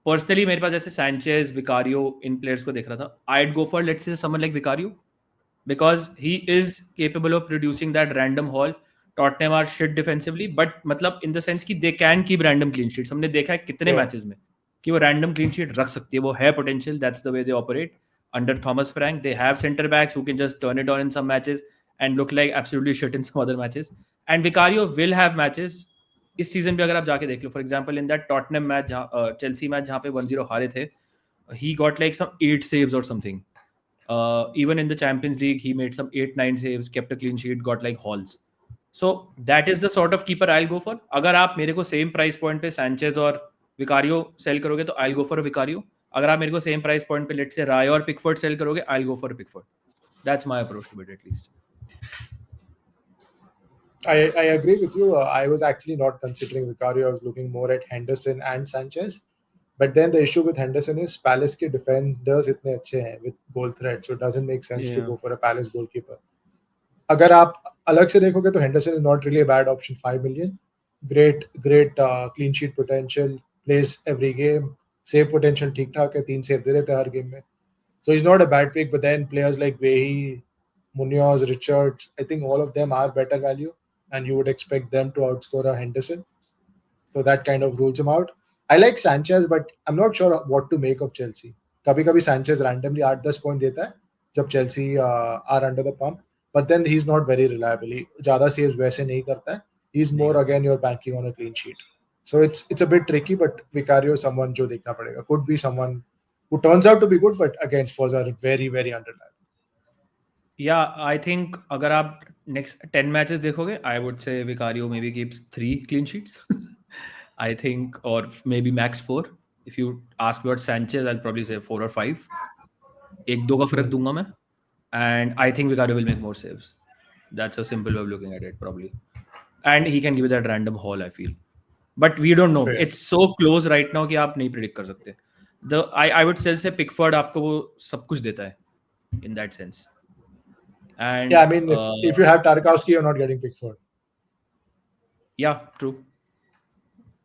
personally मेरे पास जैसे Sanchez, Vicario, इन players को देख रहा था. I'd go for let's say someone like Vicario because he is capable of producing that random haul. Tottenham are shit defensively, but मतलब in the sense कि they can keep random clean sheets. हमने देखा है कितने matches में कि वो random clean sheet रख सकती है. वो है potential. That's the way they operate under Thomas Frank. They have center backs who can just turn it on in some matches and look like absolutely shit in some other matches. And Vicario will have matches. इस season भी अगर आप जाके देख लो, for example in that Tottenham match, Chelsea match जहाँ पे 1-0 हारे थे, he got like some 8 saves or something. Even in the Champions League he made some 8-9 saves, kept a clean sheet, got like hauls. So that is the sort of keeper I'll go for. अगर आप मेरे को same price point पे Sanchez और Vicario cell करोगे तो I'll go for a Vicario. अगर आप मेरे को सेम प्राइस पॉइंट पे लेट्स से राय और पिकफोर्ड सेल करोगे, I'll go for a Pickford. That's my approach to it at least. I agree with you. I was actually not considering Vicario. I was looking more at Henderson and Sanchez. But then the issue with Henderson is Palace के defenders इतने अच्छे हैं with goal threat, so it doesn't make sense to go for a Palace goalkeeper. अगर आप अलग से देखोगे तो Henderson is not really a bad option. 5 million, great clean sheet potential, plays every game, save potential ठीक ठाक है, 3 save दे देते हैं हर game में. So he's not a bad pick. But then players like Wehi, Munoz, Richards, I think all of them are better value, and you would expect them to outscore a Henderson. So that kind of rules him out. I like Sanchez, but I'm not sure what to make of Chelsea. कभी-कभी Sanchez randomly 8-10 point देता है जब Chelsea are under the pump, but then he's not very reliable. ज़्यादा saves वैसे नहीं करता है. He's more again you're banking on a clean sheet. So it's a bit tricky, but Vicario is someone जो देखना पड़ेगा. Could be someone who turns out to be good, but again Spurs are very very underrated. Yeah, I think अगर आप next 10 matches देखोगे, I would say Vicario maybe keeps 3 clean sheets. I think, or maybe max 4. If you ask about Sanchez, I'll probably say 4 or 5. 1-2 का फर्क दूंगा मैं. And I think Vicario will make more saves. That's a simple way of looking at it probably. And he can give you that random haul, I feel. But we don't know. Fair. It's so close right now कि आप नहीं predict कर सकते. I would still say Pickford आपको वो सब कुछ देता है in that sense. And Yeah, I mean, if you have Tarkowski, you're not getting Pickford. Yeah, true.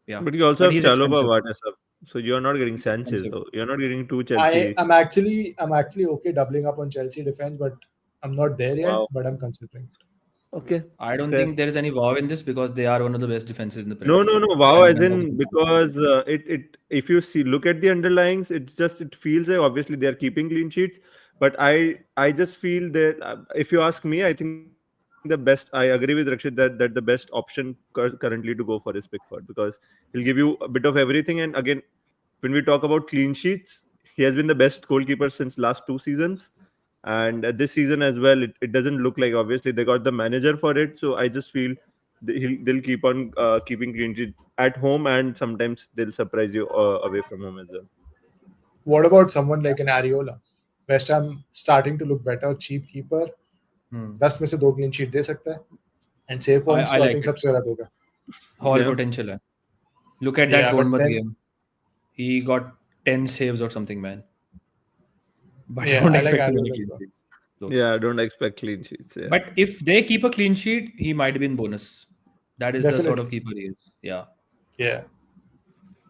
Yeah, But you also have he's Chalobah expensive. Vardy, so you're not getting Sanchez Expensive. though. You're not getting 2 Chelsea. I'm actually okay doubling up on Chelsea defense, but I'm not there yet. Wow. But I'm considering it. Okay. I don't Fair. think there is any wow in this because they are one of the best defenses in the No, Premier no, League. no. Wow, And as then in obviously, because it if you see look at the underlyings, it's just it feels like obviously they are keeping clean sheets, but I just feel that if you ask me, I think the best. I agree with Rakshit that the best option currently to go for is Pickford because he'll give you a bit of everything. And again, when we talk about clean sheets, he has been the best goalkeeper since last 2 seasons, and this season as well. It doesn't look like obviously they got the manager for it, so I just feel they'll keep on keeping clean sheet at home, and sometimes they'll surprise you away from home as well. What about someone like an Areola? West Ham starting to look better, cheap keeper. 10 में से 2 clean sheet दे सकता है and save points I तो I like think it. सबसे ज्यादा देगा. Hall Yeah. potential है. Look at that Yeah, but Bournemouth then game. He got 10 saves or something, man. But yeah, don't I like expect too many Areola as clean well. sheets. So, Yeah, don't expect clean sheets. Yeah. but if they keep a clean sheet, he might be in bonus. That is the sort of Definitely. keeper he is. Yeah. Yeah.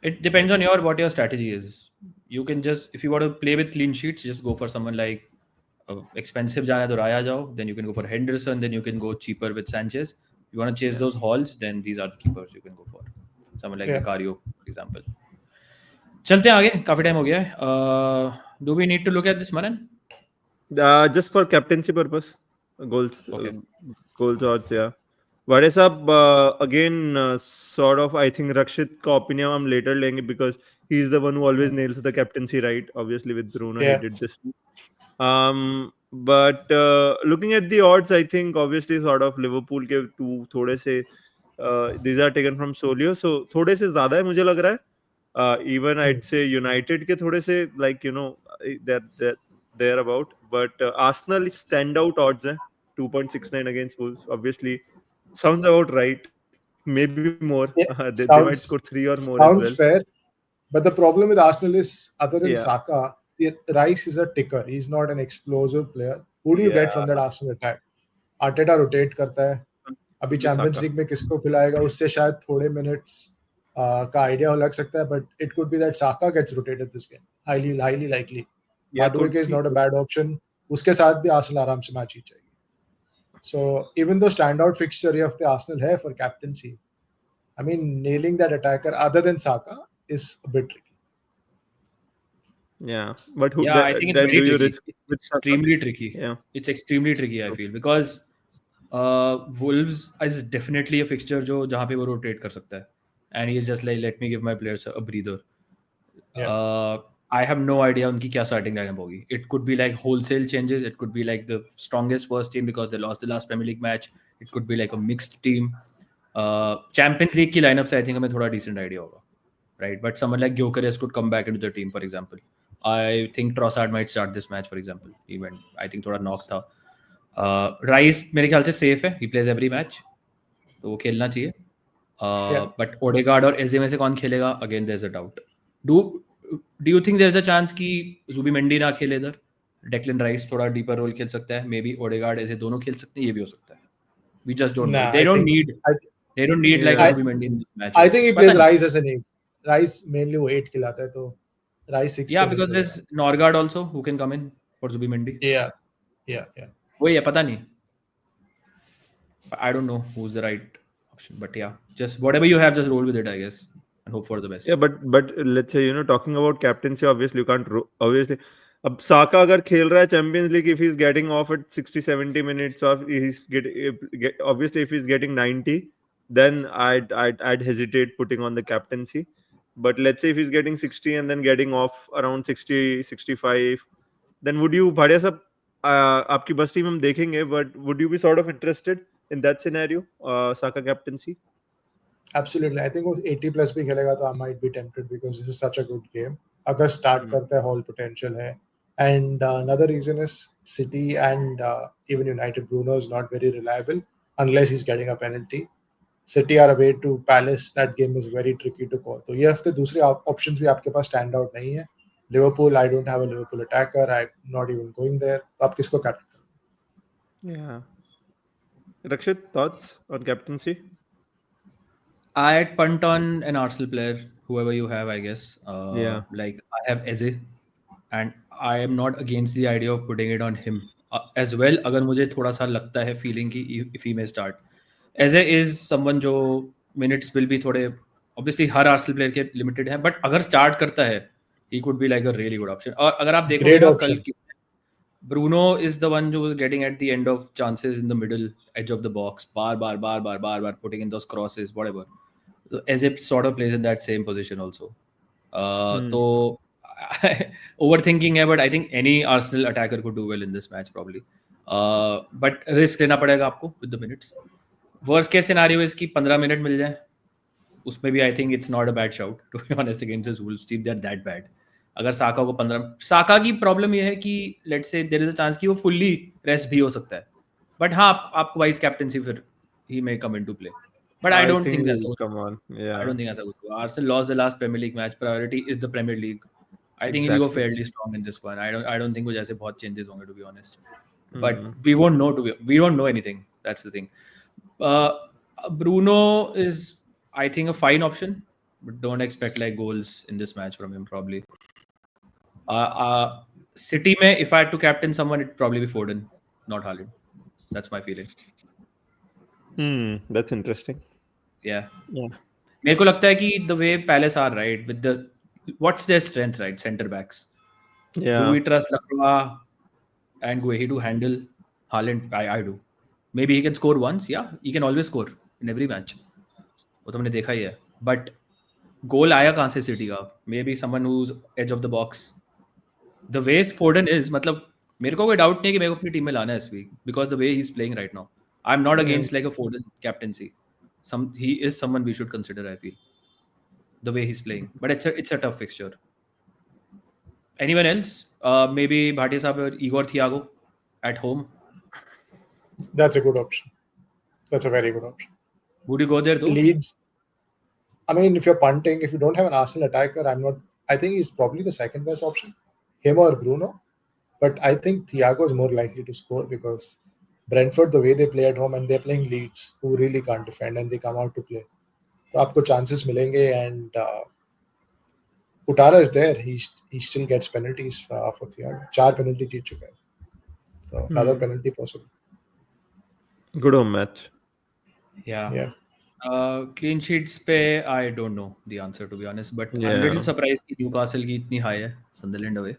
It depends on what your strategy is. You can just, if you want to play with clean sheets, just go for someone like expensive jana to Raya jao. Then you can go for Henderson. Then you can go cheaper with Sanchez. You want to chase those hauls, then these are the keepers you can go for. Someone like Yeah. Vicario, for example. चलते हैं आगे, काफी time हो गया है. Do we need to look at this, Manan? Just for captaincy purpose, goals, Okay. goals odds. Yeah. Vade sab again sort of I think Rakshit ka opinion हम later लेंगे because he's the one who always nails the captaincy right. Obviously with Bruno he Yeah. did this too. But looking at the odds, I think obviously sort of Liverpool के two थोड़े से these are taken from Solio, so थोड़े से ज़्यादा है मुझे लग रहा है. Even I'd say United के थोड़े से like you know they're thereabout, but Arsenal standout odds है 2.69 against Wolves. Obviously sounds about right. Maybe more. Yeah. They might score 3 or more as well. Sounds fair. But the problem with Arsenal is, other than Yeah. Saka, Rice is a ticker. He's not an explosive player. Who do you get from that Arsenal attack? Arteta rotate करता है. अभी Saka. Champions league में किसको खिलाएगा उससे शायद थोड़े minutes का आइडिया हो लग सकता है, but it could be that Saka gets rotated this game. Highly likely. Yeah, could Madueke is be. not a bad option. उसके साथ भी Arsenal आराम से मैच जीत जाएगी. So even though standout fixture ये हफ्ते Arsenal है for captaincy, I mean nailing that attacker other than Saka is a bit tricky. Yeah, but who, Yeah, I think it's then very do you tricky. risk It's with Saka? extremely tricky. Yeah. It's extremely tricky, I feel, because Wolves is definitely a fixture जो जहाँ पे वो rotate कर सकता है, and he is just like, let me give my players a breather. Yeah. I have no idea उनकी क्या starting lineup होगी. It could be like wholesale changes. It could be like the strongest first team because they lost the last Premier League match. It could be like a mixed team. Champions League की lineup से I think हमें थोड़ा decent idea होगा, right? But someone like Gyökeres could come back into the team, for example. I think Trossard might start this match, for example. Even I think थोड़ा knock था. Rice मेरे ख्याल से safe है. He plays every match, तो वो खेलना चाहिए. But Odegaard और Eze में से कौन खेलेगा? Again, there's a doubt. Do you think there's a chance कि Zubimendi ना खेले इधर? Declan Rice थोड़ा deeper role खेल सकता है. Maybe Odegaard Eze दोनों खेल सकते हैं. ये भी हो सकता है. We just don't know. Nah, They I don't think- need. They don't need like Yeah. Zubimendi in this match. I think he पता plays नहीं. Rice as an 8. Rice mainly वो 8 खिलाता है, तो Rice 6. Yeah, because there's Norgard also who can come in for Zubimendi. Yeah. वही है, पता नहीं. I don't know who's the right option, but yeah, just whatever you have, just roll with it, I guess, and hope for the best. Yeah, but let's say talking about captaincy, obviously you can't obviously. अब साका अगर खेल रहा है champions league, if he's getting off at 60-70 minutes, or he's obviously if he's getting 90, then I'd hesitate putting on the captaincy. But let's say if he's getting 60 and then getting off around 60-65, then would you, Bhadia sab, आपकी बस team हम देखेंगे, but would you be sort of interested in that scenario, Saka captaincy? Absolutely. I think वो 80 plus भी खेलेगा तो I might be tempted because this is such a good game. अगर start करता है, Hall potential है. And another reason is City and even United, Bruno is not very reliable unless he's getting a penalty. City are away to Palace. That game is very tricky to call. तो ये हफ्ते दूसरे options भी आपके पास stand out नहीं है. Liverpool, I don't have a Liverpool attacker. I'm not even going there. तो आप किसको captain करोगे? Yeah. Rakshit, thoughts on captaincy? I'd punt on an Arsenal player, whoever you have, I guess. Yeah. Like I have Eze, and I am not against the idea of putting it on him. as well, अगर मुझे थोड़ा सा लगता है feeling कि if he may start. Eze is someone जो minutes will be थोड़े obviously हर Arsenal player के लिमिटेड है, बट अगर स्टार्ट करता है he could be like a really good option. और अगर आप देखोगे Great ना option. कल Bruno is the one who was getting at the end of chances in the middle edge of the box, bar, putting in those crosses, whatever. So Eze sort of plays in that same position also. तो overthinking है, but I think any Arsenal attacker could do well in this match probably. But risk लेना पड़ेगा आपको with the minutes. Worst case scenario is कि 15 minute मिल जाए, उसमें भी I think it's not a bad shout to be honest against this Wolves team. They're that bad. अगर साका को 15, साका की प्रॉब्लम ये है कि let's say there is a chance कि वो फुल्ली रेस्ट भी हो सकता है, बट हाँ आपको वाइस कैप्टनसी फिर he may come into play, but I I don't think think he'll ऐसा कुछ, come on. I Yeah, don't think ऐसा कुछ होगा. Arsenal lost the last Premier League match, priority is the Premier League. I think he'll go exactly. fairly strong in this one. I don't think कुछ ऐसे बहुत changes होंगे to be honest, but we won't know anything. That's the thing. Bruno is I think a fine option, but don't expect like goals in this match from him probably. City में if I had to captain someone, it'd probably be Foden, not Haaland. That's my feeling. That's interesting. Yeah. Yeah. मेरे को लगता है कि the way Palace are right with the what's their strength, right? Center backs. Do Yeah. we trust Lacroix and Guehi to handle Haaland? I do. Maybe he can score once. Yeah, he can always score in every match. वो तो हमने देखा ही है. But goal आया कहाँ से city का? Maybe someone who's edge of the box. The way Foden is, मतलब मेरे को कोई डाउट नहीं है कि मेरे को अपनी टीम में लाना है इस week, because the way he's playing right now. I'm not against like a Foden captaincy. He is someone we should consider, I feel. The way he's playing, but it's a tough fixture. Anyone else? Maybe Bhatia Saab or Igor Thiago at home. That's a good option. That's a very good option. Would you go there though? Leeds. I mean, if you're punting, if you don't have an Arsenal attacker, I think he's probably the second best option, him or Bruno. But I think Thiago is more likely to score because Brentford, the way they play at home, and they're playing Leeds, who really can't defend, and they come out to play. So आपको chances मिलेंगे, and Utara is there. He still gets penalties for Thiago. 4 penalty जीत चुका है. So another penalty possible. Good home match. Yeah. Clean sheets पे I don't know the answer to be honest, but I'm Yeah. little surprised कि Newcastle की इतनी high है, Sunderland away.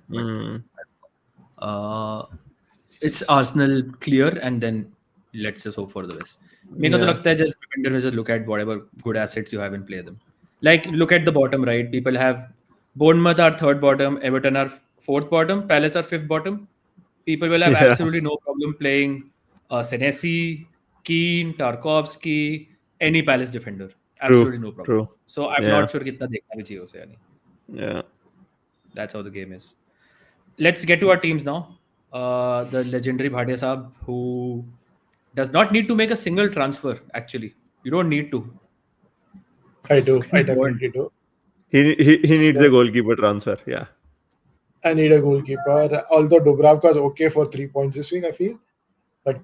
It's Arsenal clear and then let's just hope for the best. मेरे को तो लगता है just defender में just look at whatever good assets you have and play them. Like look at the bottom right. People have Bournemouth are third bottom, Everton are fourth bottom, Palace are fifth bottom. People will have absolutely no problem playing Senesi, Keane, Tarkovsky, any Palace defender. Absolutely no problem. True. So I'm not sure कितना देखना भी चाहिए उसे यानी. Yeah. That's how the game is. Let's get to our teams now. The legendary Bhatia Saab, who does not need to make a single transfer, actually. You don't need to. I do. I definitely do. He needs a goalkeeper transfer. Yeah. I need a goalkeeper. Although Dubravka is okay for 3 points this week, I feel. But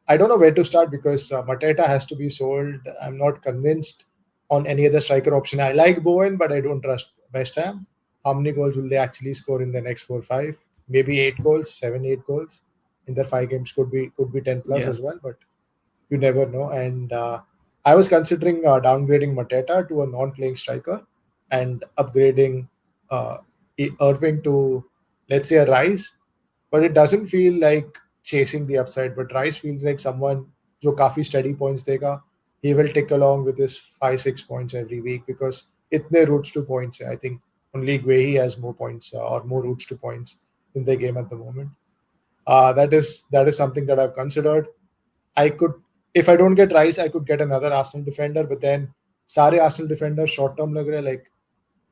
I don't know where to start because Mateta has to be sold. I'm not convinced on any other striker option. I like Bowen, but I don't trust West Ham. How many goals will they actually score in the next 4-5? Maybe 8 goals, 7-8 goals in their 5 games. Could be 10 plus as well, but you never know. And I was considering downgrading Mateta to a non-playing striker and upgrading Irving to, let's say, a Rice. But it doesn't feel like chasing the upside. But Rice feels like someone who काफी steady points देगा. He will tick along with his 5-6 points every week because itne routes to points. I think only Guehi has more points or more routes to points in the game at the moment. That is something that I've considered. I could, if I don't get Rice, I could get another Arsenal defender. But then, सारे Arsenal defenders short term लग रहे हैं, like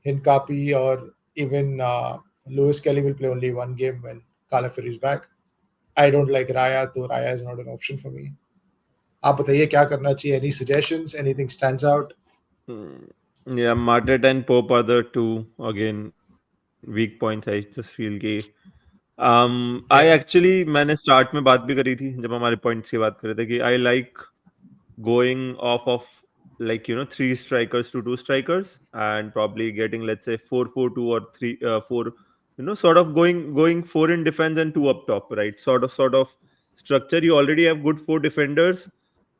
Hincapi or even Lewis Kelly will play only one game when Calafiori is back. I don't like Raya, so Raya is not an option for me. आप बताइए क्या करना चाहिए? Any suggestions? Anything stands out? Yeah, Mateta and Pope are the two again weak points. I just feel कि I actually मैंने start में बात भी करी थी जब हमारे points की बात कर रहे थे कि I like going off of like 3 strikers to 2 strikers and probably getting let's say 4-4-2 or 3-4 sort of going 4 in defense and 2 up top, right? Sort of structure. You already have good 4 defenders.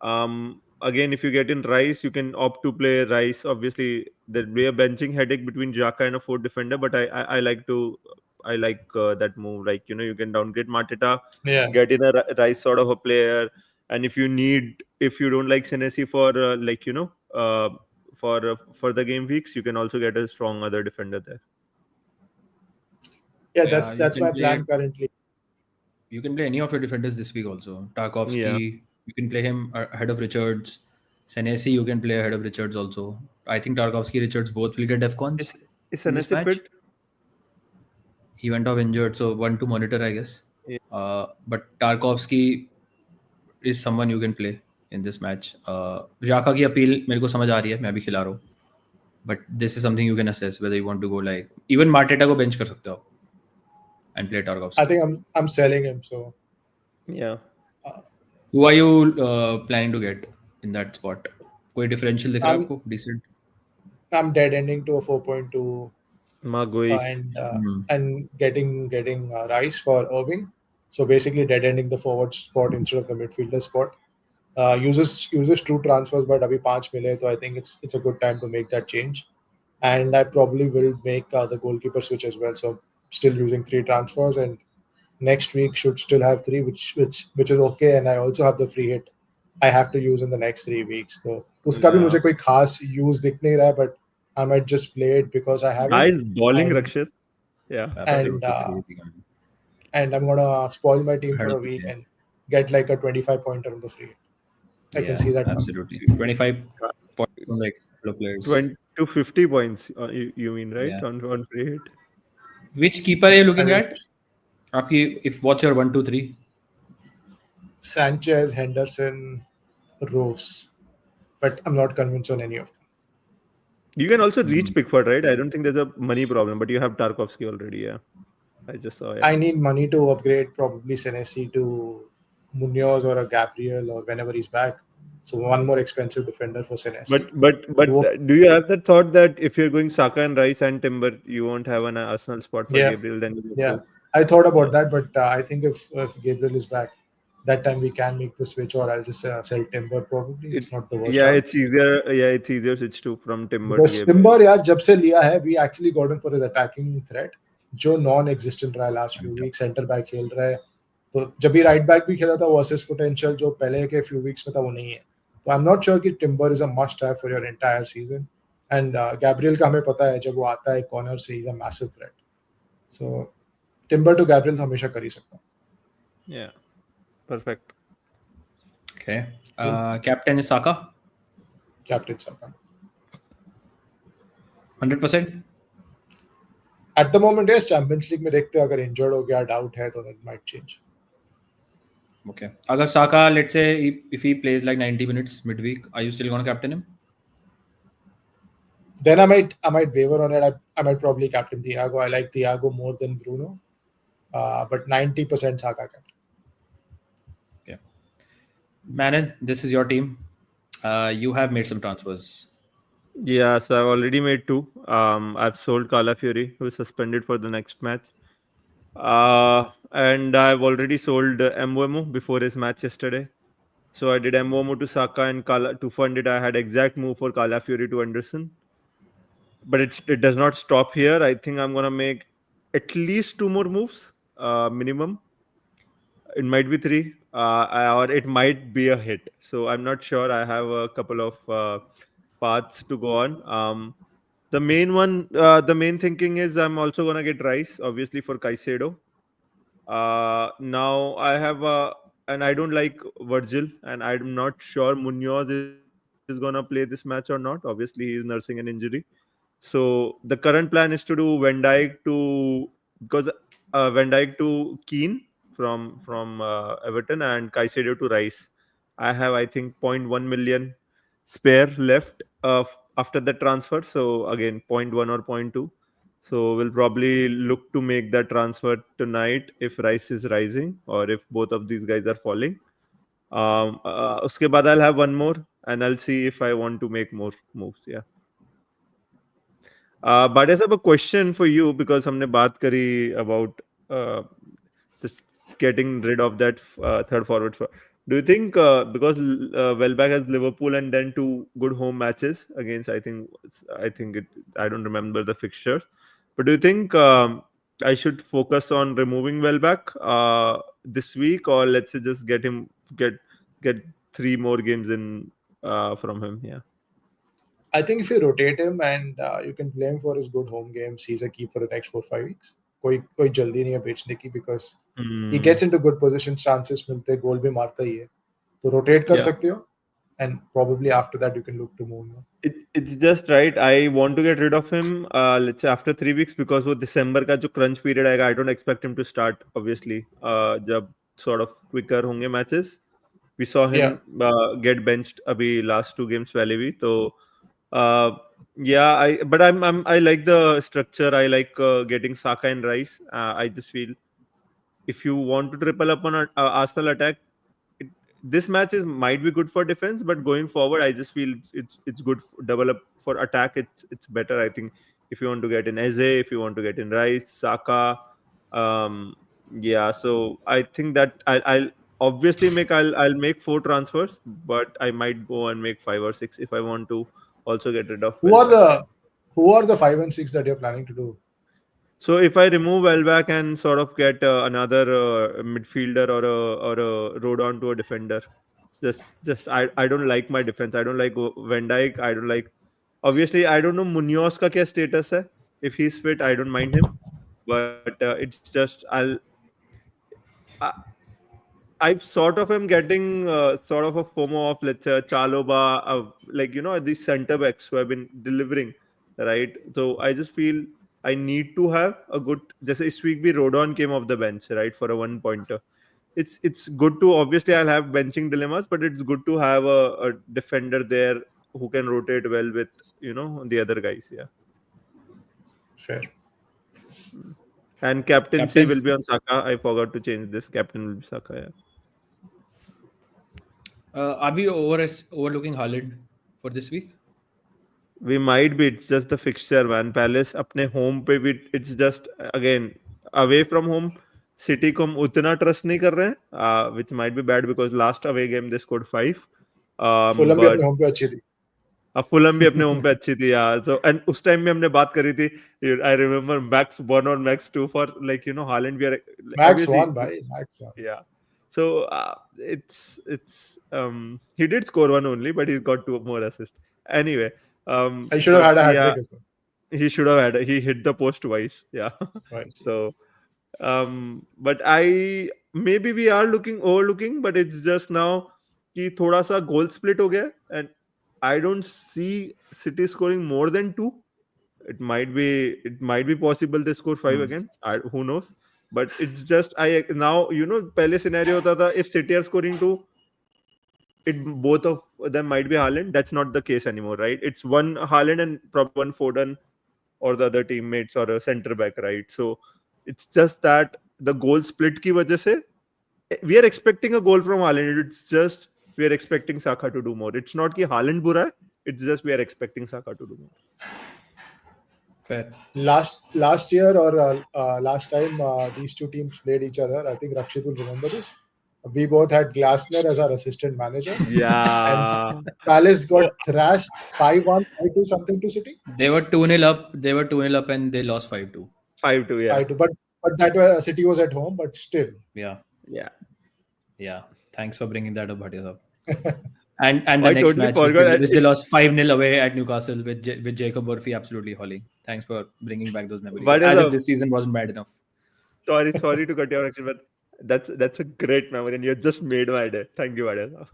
Again, if you get in Rice, you can opt to play Rice. Obviously, there'll be a benching headache between Xhaka and a 4 defender, but I like that move. Like, you can downgrade Mateta, Yeah. get in a Rice sort of a player, and if you don't like Senesi for for the game weeks, you can also get a strong other defender there. Yeah, Yeah, you that's can my play- plan currently. You can play any of your defenders this week also. Tarkovsky, you can play him ahead of Richards. Senesi, you can play ahead of Richards also. I think Tarkovsky, Richards both will get DEFCONs Is in this Senesi match. fit? He went off injured, so one to monitor, I guess. Yeah. But Tarkovsky is someone you can play in this match. Xhaka की appeal मेरे को समझ आ रही है, मैं भी खिला रहा हूँ. But this is something you can assess whether you want to go like even Mateta को bench कर सकते हो आप and play Tarkovsky. I think I'm selling him. So Yeah. Who are you planning to get in that spot? कोई differential दिख रहा है I'm- आपको decent? I'm dead ending to a 4.2 Magui. and getting Rice for Irving. So basically dead ending the forward spot instead of the midfielder spot. Uses true transfers, but abhi 5 mile, so I think it's a good time to make that change. And I probably will make the goalkeeper switch as well. So still using 3 transfers, and next week should still have 3, which is okay. And I also have the free hit I have to use in the next 3 weeks. So उसका भी Yeah. मुझे कोई खास use दिख नहीं रहा है, but I might just play it because I have it. Nice bowling, And- Rakshit. Yeah. Absolutely And, crazy. Man. And I'm gonna spoil my team Ahead for a of the week game. and get like a 25 pointer on the free hit. I can see that coming. Absolutely. 25 points from like fellow players. 20 to 50 points, you mean, right? Yeah. On free hit. Which keeper are you looking I mean- at? आपकी what's your 1, 2, 3? Sanchez, Henderson, Roves, but I'm not convinced on any of them. You can also reach Pickford, right? I don't think there's a money problem, but you have Tarkovsky already. Yeah, I just saw it. I need money to upgrade probably Senesi to Munoz or a Gabriel or whenever he's back. So one more expensive defender for Senesi. But Wo- do you have that thought that if you're going Saka and Rice and Timber, you won't have an Arsenal spot for Yeah. Gabriel? Then you Yeah, I thought about that, but I think if Gabriel is back, that time we can make the switch, or I'll just sell Timber probably. It's not the worst. yeah, time. it's easier. Yeah, it's easier switch to from Timber Because to Gabriel. Timber यार जब से लिया है, we actually got him for his attacking threat, जो non-existent रहा है last few weeks. Center back खेल रहा है, तो जब भी right back भी खेला था, वो assist potential जो पहले के few weeks में था वो नहीं है. तो I'm not sure कि Timber is a must-have for your entire season. And Gabriel का हमें पता है जब वो आता है corner से, he's a massive threat. So Timber to Gabriel तो हमेशा कर ही सकता हूँ. Yeah, perfect. Okay. Captain is Saka. Captain Saka. 100%. At the moment, yes, Champions League में देखते हैं, अगर injured हो गया, doubt है तो that might change. Okay. Agar Saka, let's say if he plays like 90 minutes midweek, are you still going to captain him? Then I might waver on it. I might probably captain Thiago. I like Thiago more than Bruno, but 90% Saka captain. Okay. Manon, this is your team. You have made some transfers. Yeah, so I've already made 2. I've sold Calafiori, who is suspended for the next match. And I've already sold Mbeumo before his match yesterday. So I did Mbeumo to Saka and to fund it. I had exact move for Calafiori to Anderson. But it does not stop here. I think I'm gonna make at least 2 more moves, minimum. It might be 3, or it might be a hit. So I'm not sure. I have a couple of paths to go on. The main thinking is I'm also gonna get Rice, obviously, for Caicedo. Now I have and I don't like Virgil, and I'm not sure Munoz is gonna play this match or not. Obviously, he's nursing an injury. So the current plan is to do Van Dijk to Keane from Everton and Caicedo to Rice. I have, I think, 0.1 million spare left after the transfer. So again, 0.1 or 0.2. So we'll probably look to make that transfer tonight if Rice is rising or if both of these guys are falling. Uske baad I'll have one more and I'll see if I want to make more moves. Yeah. But I have a question for you because हमने बात करी about just getting rid of that third forward spot. Do you think because Welbeck has Liverpool and then 2 good home matches against I don't remember the fixtures, but do you think I should focus on removing Welbeck this week, or let's say just get 3 more games in from him? Yeah. I think if you rotate him and you can blame for his good home games, he's a key for the next 4-5 weeks. कोई जल्दी नहीं है बेचने की because he gets into good position, chances मिलते, गोल भी मारता ही है, तो रोटेट कर सकते हो, and probably after that you can look to move him. It's just right. I want to get rid of him. Let's say after 3 weeks because वो December का जो crunch period आएगा, I don't expect him to start obviously. जब sort of quicker होंगे matches, we saw him get benched अभी last 2 games पहले भी, तो I like the structure. I like getting Saka and Rice. I just feel if you want to triple up on Arsenal attack, this match might be good for defense, but going forward, I just feel it's good double up for attack. It's better. I think if you want to get in Eze, if you want to get in Rice, Saka, so I think that I'll obviously I'll make 4 transfers, but I might go and make 5 or 6 if I want to also get rid of. Who are the 5 and 6 that you're planning to do? So if I remove Welbeck and sort of get another midfielder or a Rodon to a defender, I don't like my defense. I don't like Van Dijk. I don't like. Obviously, I don't know Munoz का क्या status है. If he's fit, I don't mind him. But it's just I sort of am getting sort of a FOMO of let's say Chalobah, like these centre backs who have been delivering, right? So I just feel I need to have a good. Just this week, Rodon came off the bench, right, for a 1-pointer. It's good to obviously I'll have benching dilemmas, but it's good to have a defender there who can rotate well with the other guys. Yeah, fair. And captaincy will be on Saka. I forgot to change this. Captain will be Saka. Yeah. Are we overlooking Haaland for this week? We might be. It's just the fixture, man. Palace अपने home पे भी it's just again away from home. City को हम उतना trust नहीं कर रहे हैं, which might be bad because last away game they scored 5. Fulham भी अपने home पे अच्छी थी. Fulham भी अपने home पे अच्छी थी यार. So and उस time में हमने बात करी थी. I remember Max 1 or Max 2 for Haaland. We are Max 1, bhai. Max 1. Yeah. So it's he did score 1 only, but he's got 2 more assists. Anyway, I should have had a hat-trick as well. He should have had. He hit the post twice. Yeah. Right. So, but maybe we are overlooking, but it's just now कि थोड़ा सा goal split हो गया, and I don't see City scoring more than 2. It might be possible they score 5 again. Who knows? But it's just now पहले scenario होता था if City are scoring 2, both of them might be Haaland. That's not the case anymore, right? It's one Haaland and probably one Foden or the other teammates or a centre back, right? So it's just that the goal split की वजह से we are expecting a goal from Haaland. It's just we are expecting Saka to do more. It's not कि Haaland बुरा है. It's just we are expecting Saka to do more. Fair. Last year or last time these two teams played each other, I think Rakshit will remember this. We both had Glasner as our assistant manager. Yeah. And Palace got thrashed 5-1, 5-2 something to City. They were 2-0 up. They were 2-0 up and they lost 5-2. 5-2, yeah. 5-2, but that City was at home, but still. Yeah. Yeah. Thanks for bringing that up, Bhatia. And the next match, they lost 5-0 away at Newcastle with Jacob Murphy absolutely hauling. Thanks for bringing back those memories. As if this season wasn't bad enough. Sorry to cut you off, actually, but that's a great memory, and you just made my day. Thank you, Bhatia.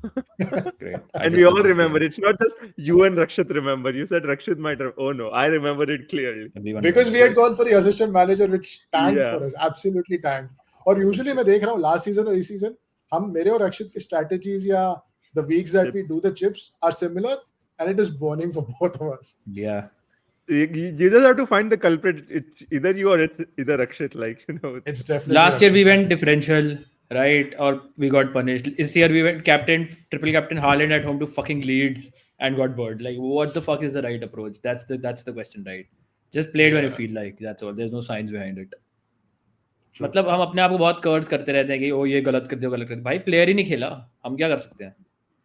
Great. And we all remember. It's not just you and Rakshit remember. You said Rakshit might have. Oh no, I remember it clearly. Because we had gone for the assistant manager, which tanked for us. Absolutely tanked. और usually मैं देख रहा हूँ last season और this season हम मेरे और Rakshit के strategies या the weeks that we do the chips are similar, and it is burning for both of us. Yeah. You just have to find the culprit. It's either you or it's either Rakshit. It's definitely. Last year we went differential, right? Or we got punished. This year we went triple captain Haaland at home to fucking Leeds and got burned. Like, what the fuck is the right approach? That's the question, right? Just play it when you Yeah. feel like. That's all. There's no science behind it. True. मतलब हम अपने आप को बहुत कर्स करते रहते हैं कि ओ ये गलत कर दिया गलत कर दिया। भाई प्लेयर ही नहीं खेला, हम क्या कर सकते हैं?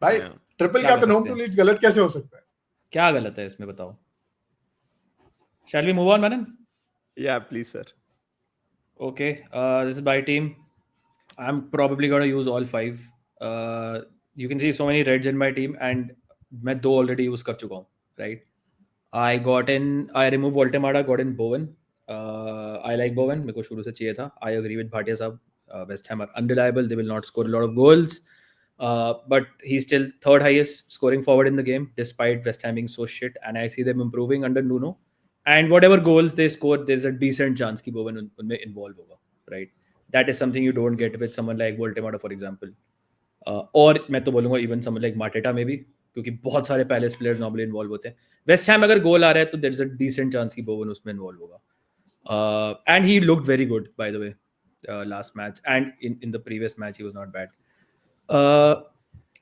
भाई Yeah. ट्रिपल क्या कर कैप्टन होम सकते टू हैं? लीड्स गलत कैसे हो सकता है? क्या गलत है इसमें बताओ? Shall we move on, Manan? Yeah, please, sir. Okay, this is my team. I'm probably going to use all 5. You can see so many reds in my team, and मैं 2 already use कर चुका हूँ, right? I removed Voltemada, got in Bowen. I like Bowen, मेरे को शुरू से चाहिए था. I agree with Bhatia साहब. West Ham are unreliable. They will not score a lot of goals. But he's still third highest scoring forward in the game, despite West Ham being so shit. And I see them improving under Nuno. And whatever goals they score, there's a decent chance कि Bowen उनमें involve होगा, right? That is something you don't get with someone like Voltemada, for example. और मैं तो बोलूँगा even someone like Mateta में भी, क्योंकि बहुत सारे पैलेस प्लेयर्स नॉर्मली इन्वॉल्व होते हैं. वेस्ट हैम अगर गोल आ रहा है तो there is a decent chance कि बोवन उसमें इन्वॉल्व होगा. And he looked very good by the way last match, and in the previous match he was not bad.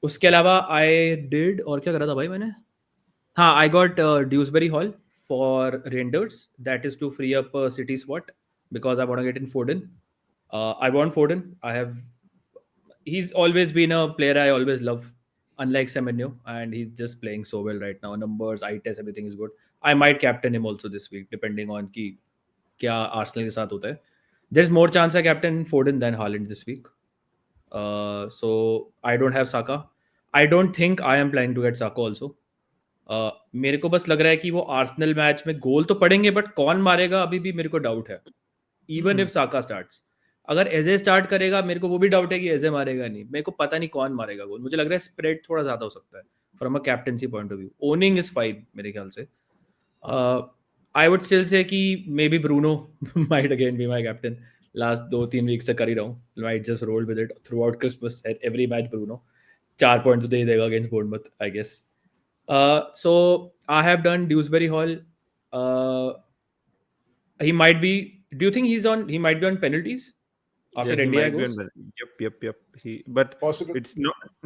उसके अलावा आई डिड और क्या करा था भाई मैंने? हाँ, I got Dewsbury Hall for Reijnders. That is to free up City spot because I want to get in Foden. I want Foden. I have he's always been a player I always love, unlike Semenyo, and he's just playing so well right now. Numbers, eye test, everything is good. I might captain him also this week, depending on कि क्या Arsenal के साथ होता है. There's more chance I captain Foden than Haaland this week. So I don't have Saka. I don't think I am planning to get Saka also. मेरे को बस लग रहा है कि वो आर्सेनल मैच में गोल तो पड़ेंगे, बट कौन मारेगा अभी भी मेरे को डाउट है. इवन इफ साका स्टार्ट्स, अगर एजे स्टार्ट करेगा मेरे को वो भी डाउट है कि एजे मारेगा नहीं. मेरे को पता नहीं कौन मारेगा गोल. मुझे लग रहा है स्प्रेड थोड़ा ज्यादा हो सकता है from a captaincy point of view. Owning is fine मेरे ख्याल से. आई वुड स्टिल से कि may be Bruno might again be my captain. Last 2-3 week से कर ही रहा हूँ. Might just roll with it throughout Christmas at every match. Bruno 4 point तो दे ही देगा against Bournemouth, I guess. So I have done Dewsbury Hall. He might be. Do you think he might be on penalties after Yeah, he India might be goes? on. Yep. But Possible. it's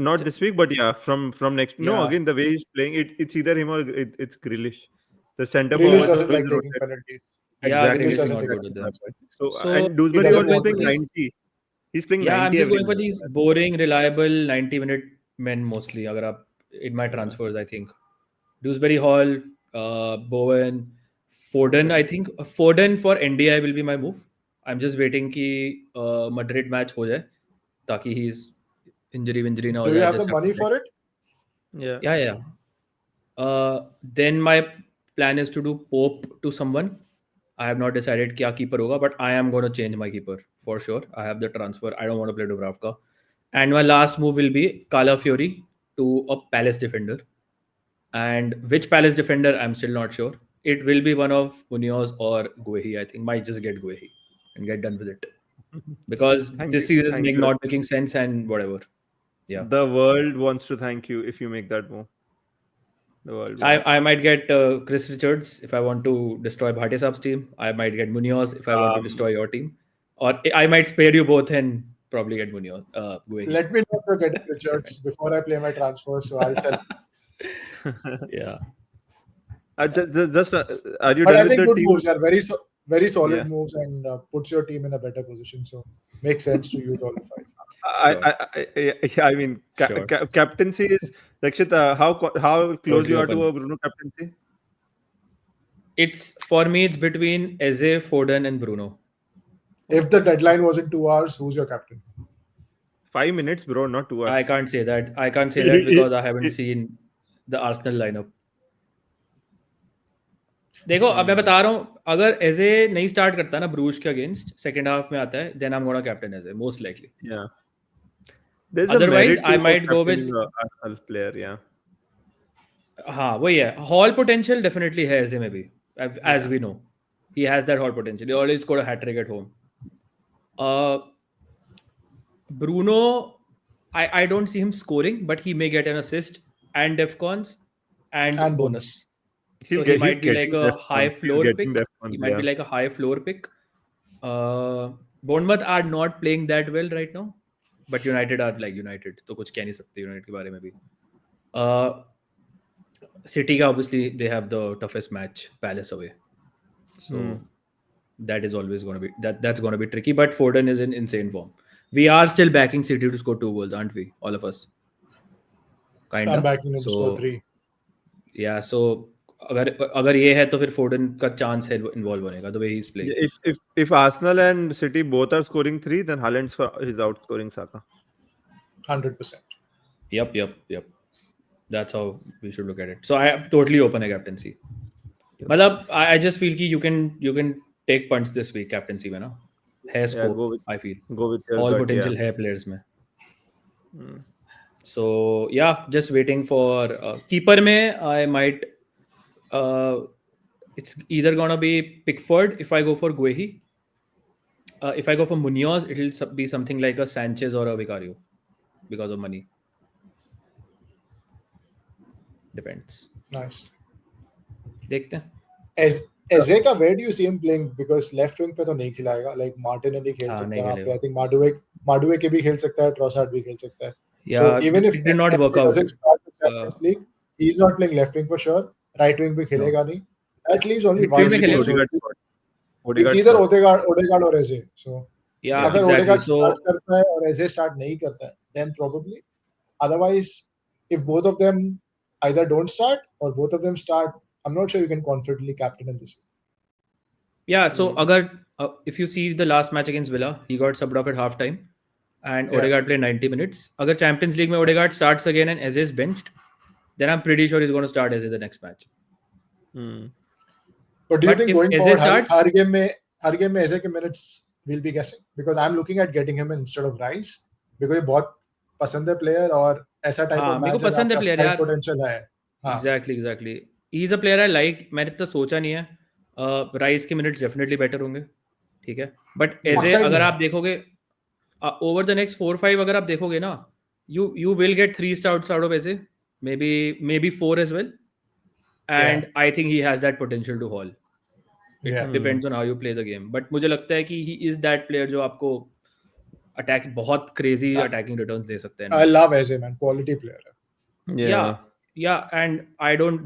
not this week. But yeah, from next. No, Yeah. again the way he's playing, it's either him or it's Grealish. The center Grealish forward doesn't like will taking rotate. penalties. Yeah, Exactly. Grealish is doesn't not take good with penalties, that. So, So and he Dewsbury doesn't Hall is want playing to. 90. He's playing Yeah, 90 I'm just every going for match. these boring, reliable 90-minute men mostly. अगर आप in my transfers, I think Dewsbury Hall, Bowen, Foden. I think Foden for NDI will be my move. I'm just waiting कि Madrid match हो जाए ताकि he's injury ना हो Do you जाए. have the Just money for it? Yeah. Yeah. Then my plan is to do Pope to someone. I have not decided क्या keeper होगा, but I am going to change my keeper for sure. I have the transfer. I don't want to play Dubravka. And my last move will be Calafiori to a Palace defender. And which Palace defender, I'm still not sure. It will be one of Munoz or Guehi. I think might just get Guehi and get done with it. Because this season is not making sense and whatever. Yeah. The world wants to thank you if you make that move. The world. I might get Chris Richards if I want to destroy Bhatia Saab's team. I might get Munoz if I want to destroy your team. Or I might spare you both and probably get Munoz. Guehi. Let me know if you're getting Richards before I play my transfer, so I'll sell. Yeah. Just are you But done I with think the good team? moves are very solid Yeah. moves and puts your team in a better position. So makes sense to use all the 5. I mean, Sure. captaincy is Rakshit. How close Totally you are to open. a Bruno captaincy? It's for me. It's between Eze, Foden, and Bruno. If the deadline was in 2 hours, who's your captain? 5 minutes, bro, not 2 hours. I can't say that. I can't say that because I haven't seen the Arsenal lineup. देखो अब मैं बता रहा हूँ, अगर एजे नहीं start करता ना ब्रूज के अगेंस्ट, सेकंड हाफ में आता है, then I am gonna captain AJ most likely. Yeah. There's Otherwise, a merit I to might go captaining with- a Arsenal player. Yeah. हाँ वही है. हॉल पोटेंशियल डेफिनेटली है एजे में भी, as we know. He has that hall potential. He already scored a hat trick at home. Bruno, I don't see him scoring, but he may get an assist and defcons and bonus. So he might be like a high floor pick. He might be like a high floor pick. Bournemouth are not playing that well right now, but United are like United. तो कुछ कह नहीं सकते United के बारे में भी. City का obviously they have the toughest match, Palace away. So that is always going to be that's going to be tricky. But Foden is in insane form. We are still backing City to score 2 goals, aren't we? All of us. Kinda. I'm backing him to score 3. Yeah. So अगर ये है तो फिर Foden का chance है involve होने का the way he's playing. If Arsenal and City both are scoring 3, then Haaland is outscoring Saka. 100%. Yep. That's how we should look at it. So I totally open a captaincy. मतलब I just feel कि you can take punts this week captaincy में ना है scope. I feel go with your all gut, potential है players में. So yeah, just waiting for keeper में I might it's either gonna be Pickford if I go for Guehi. If I go for Munoz, it'll be something like a Sanchez or a Vicario because of money. Depends. Nice. देखते हैं. Eze का where do you see him playing? Because left wing पे तो नहीं खिलाएगा. Like Martin नहीं खेल सकता वहाँ पे. I think Madueke भी खेल सकता है, Trossard भी खेल सकता है. Yeah, so even if it did not work out. Doesn't start the Champions League, he's not playing left wing for sure. Right wing भी खेलेगा नहीं. That leaves only one. It's either Odegaard or Eze. So yeah, अगर exactly. Odegaard So start करता है और Eze start नहीं करता है, then probably. Otherwise, if both of them either don't start or both of them start, I'm not sure you can confidently captain in this way. Yeah, so agar if you see the last match against Villa, he got subbed off at half time and Odegaard played 90 minutes. Agar Champions League mein Odegaard starts again and Eze is benched, then I'm pretty sure he's going to start Eze the next match. But do you think going forward har game mein Eze ke minutes will be guessing? Because I'm looking at getting him instead of Rice because he बहुत पसंद है player और ऐसा type of match पसंद है player यार. Potential है. Exactly. He's a player I like. मैंने इतना सोचा नहीं है. राइस के मिनट्स डेफिनेटली बेटर होंगे, ठीक है. बट एजे अगर आप देखोगे ओवर द नेक्स्ट 4-5 अगर आप देखोगे ना, you will get 3 starts out of AJ, maybe 4 as well. And I think he has that potential to haul. It depends on how you play the game. But मुझे लगता है कि he is that player जो आपको attack बहुत crazy attacking returns दे सकते हैं. I love Eze man, quality player. Yeah, and I don't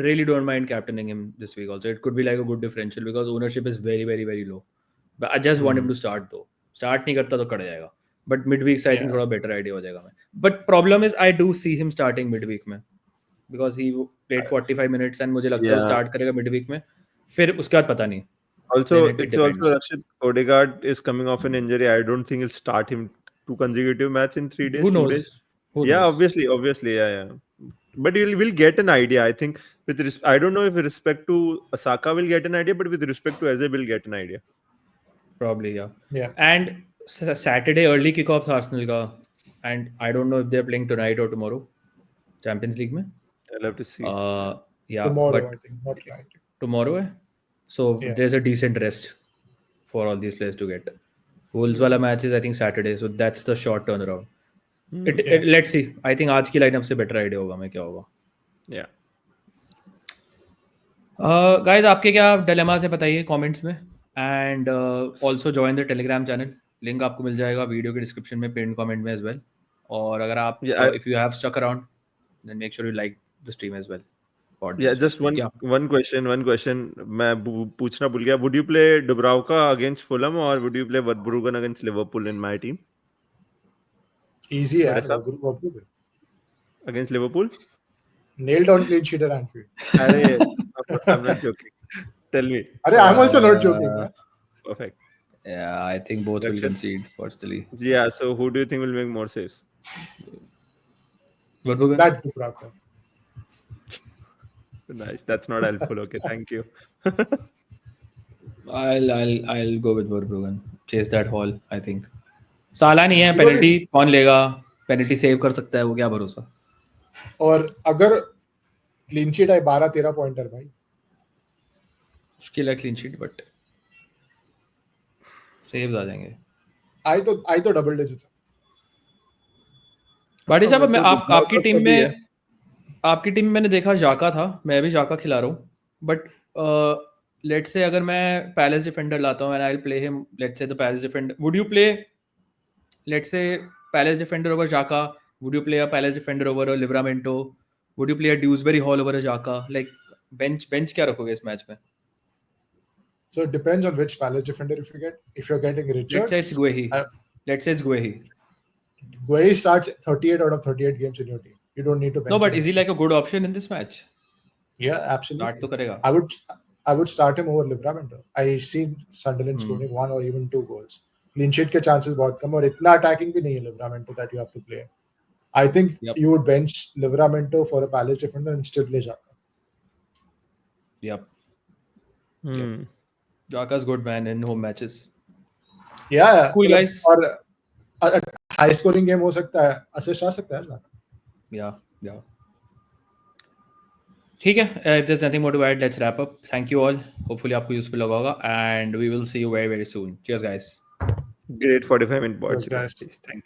mind captaining him this week also. It could be like a good differential because ownership is very, very, very low. But I just want him to start though. Start नहीं करता तो cut जाएगा. But midweek से I think थोड़ा better idea हो जाएगा मैं. But problem is I do see him starting midweek में because he played 45 minutes and मुझे लगता है start करेगा midweek में. फिर उसके बाद पता नहीं. Also, Rashid, Odegaard is coming off an injury. I don't think he'll start him 2 consecutive matches in 3 days. Who knows? Obviously, yeah. But we'll get an idea. I think I don't know if with respect to Saka will get an idea, but with respect to Eze will get an idea. Probably, yeah. And Saturday early kickoff था Arsenal का, and I don't know if they're playing tonight or tomorrow, Champions League में. I'll have to see. Tomorrow, I think, not tonight. Tomorrow है. So there's a decent rest for all these players to get. Wolves वाला match is I think Saturday, so that's the short turnaround. Let's see. I think आज की lineup से better idea होगा मैं क्या होगा. Guys, आपके क्या डिलेमास है बताइए कमेंट्स में. And also join the Telegram channel. Link आपको मिल जाएगा वीडियो के डिस्क्रिप्शन में, पिन कमेंट में एज वेल. और अगर आप if you have stuck around then make sure you like the stream as well. Just one question मैं पूछना भूल गया. Would you play Dubravka against Fulham or would you play Verbruggen against Liverpool in my team? Easy है against Liverpool. Nailed down clean sheet at Anfield. I'm not joking. Tell me. I'm also not joking. Perfect. Yeah, I think both will concede personally. Yeah, so who do you think will make more saves? Verbruggen. That Dubravka. Nice. That's not helpful. Okay, thank you. I'll go with Verbruggen. Chase that haul, I think. साला नहीं है, penalty कौन लेगा? Penalty save कर सकता है वो, क्या भरोसा. और अगर क्लीन शीट है 12-13 पॉइंटर भाई, मुश्किल है क्लीन शीट, बट सेव्स आ जाएंगे. आई तो डबल डिजिट. भाटी साहब, आपकी टीम में मैंने देखा जाका था. मैं भी जाका खिला रहा हूँ, बट लेट्स से अगर मैं पैलेस डिफेंडर लाता हूँ and I'll play him, let's say the Palace defender, would you play, let's say, Palace defender over Xhaka? Would you play a Palace defender over a Livramento? Would you play a Dewsbury Hall over a Xhaka? Like bench क्या रखोगे इस match में? So it depends on which Palace defender if you get. If you're getting Let's say it's Richards, Guehi. Let's say it's Guehi. Guehi starts 38 out of 38 games in your team. You don't need to bench No, but him. is he like a good option in this match? Yeah, Start absolutely. तो करेगा. I would start him over Livramento. I seen Sunderland scoring 1 or even 2 goals. Clean sheet के chances बहुत कम और इतना attacking भी नहीं है Livramento that you have to play. I think Yep. you would bench Livramento for a Palace defender and still play Xhaka. Yep. Hmm. Xhaka's good man in home matches. Yeah. Cool, मतलब guys. और high scoring game हो सकता है, assist आ सकता है Xhaka. Yeah. ठीक है. If there's nothing more to add, let's wrap up. Thank you all. Hopefully आपको useful लगा होगा and we will see you very, very soon. Cheers, guys. Great 45-minute Yes, podcast. guys. Thank you.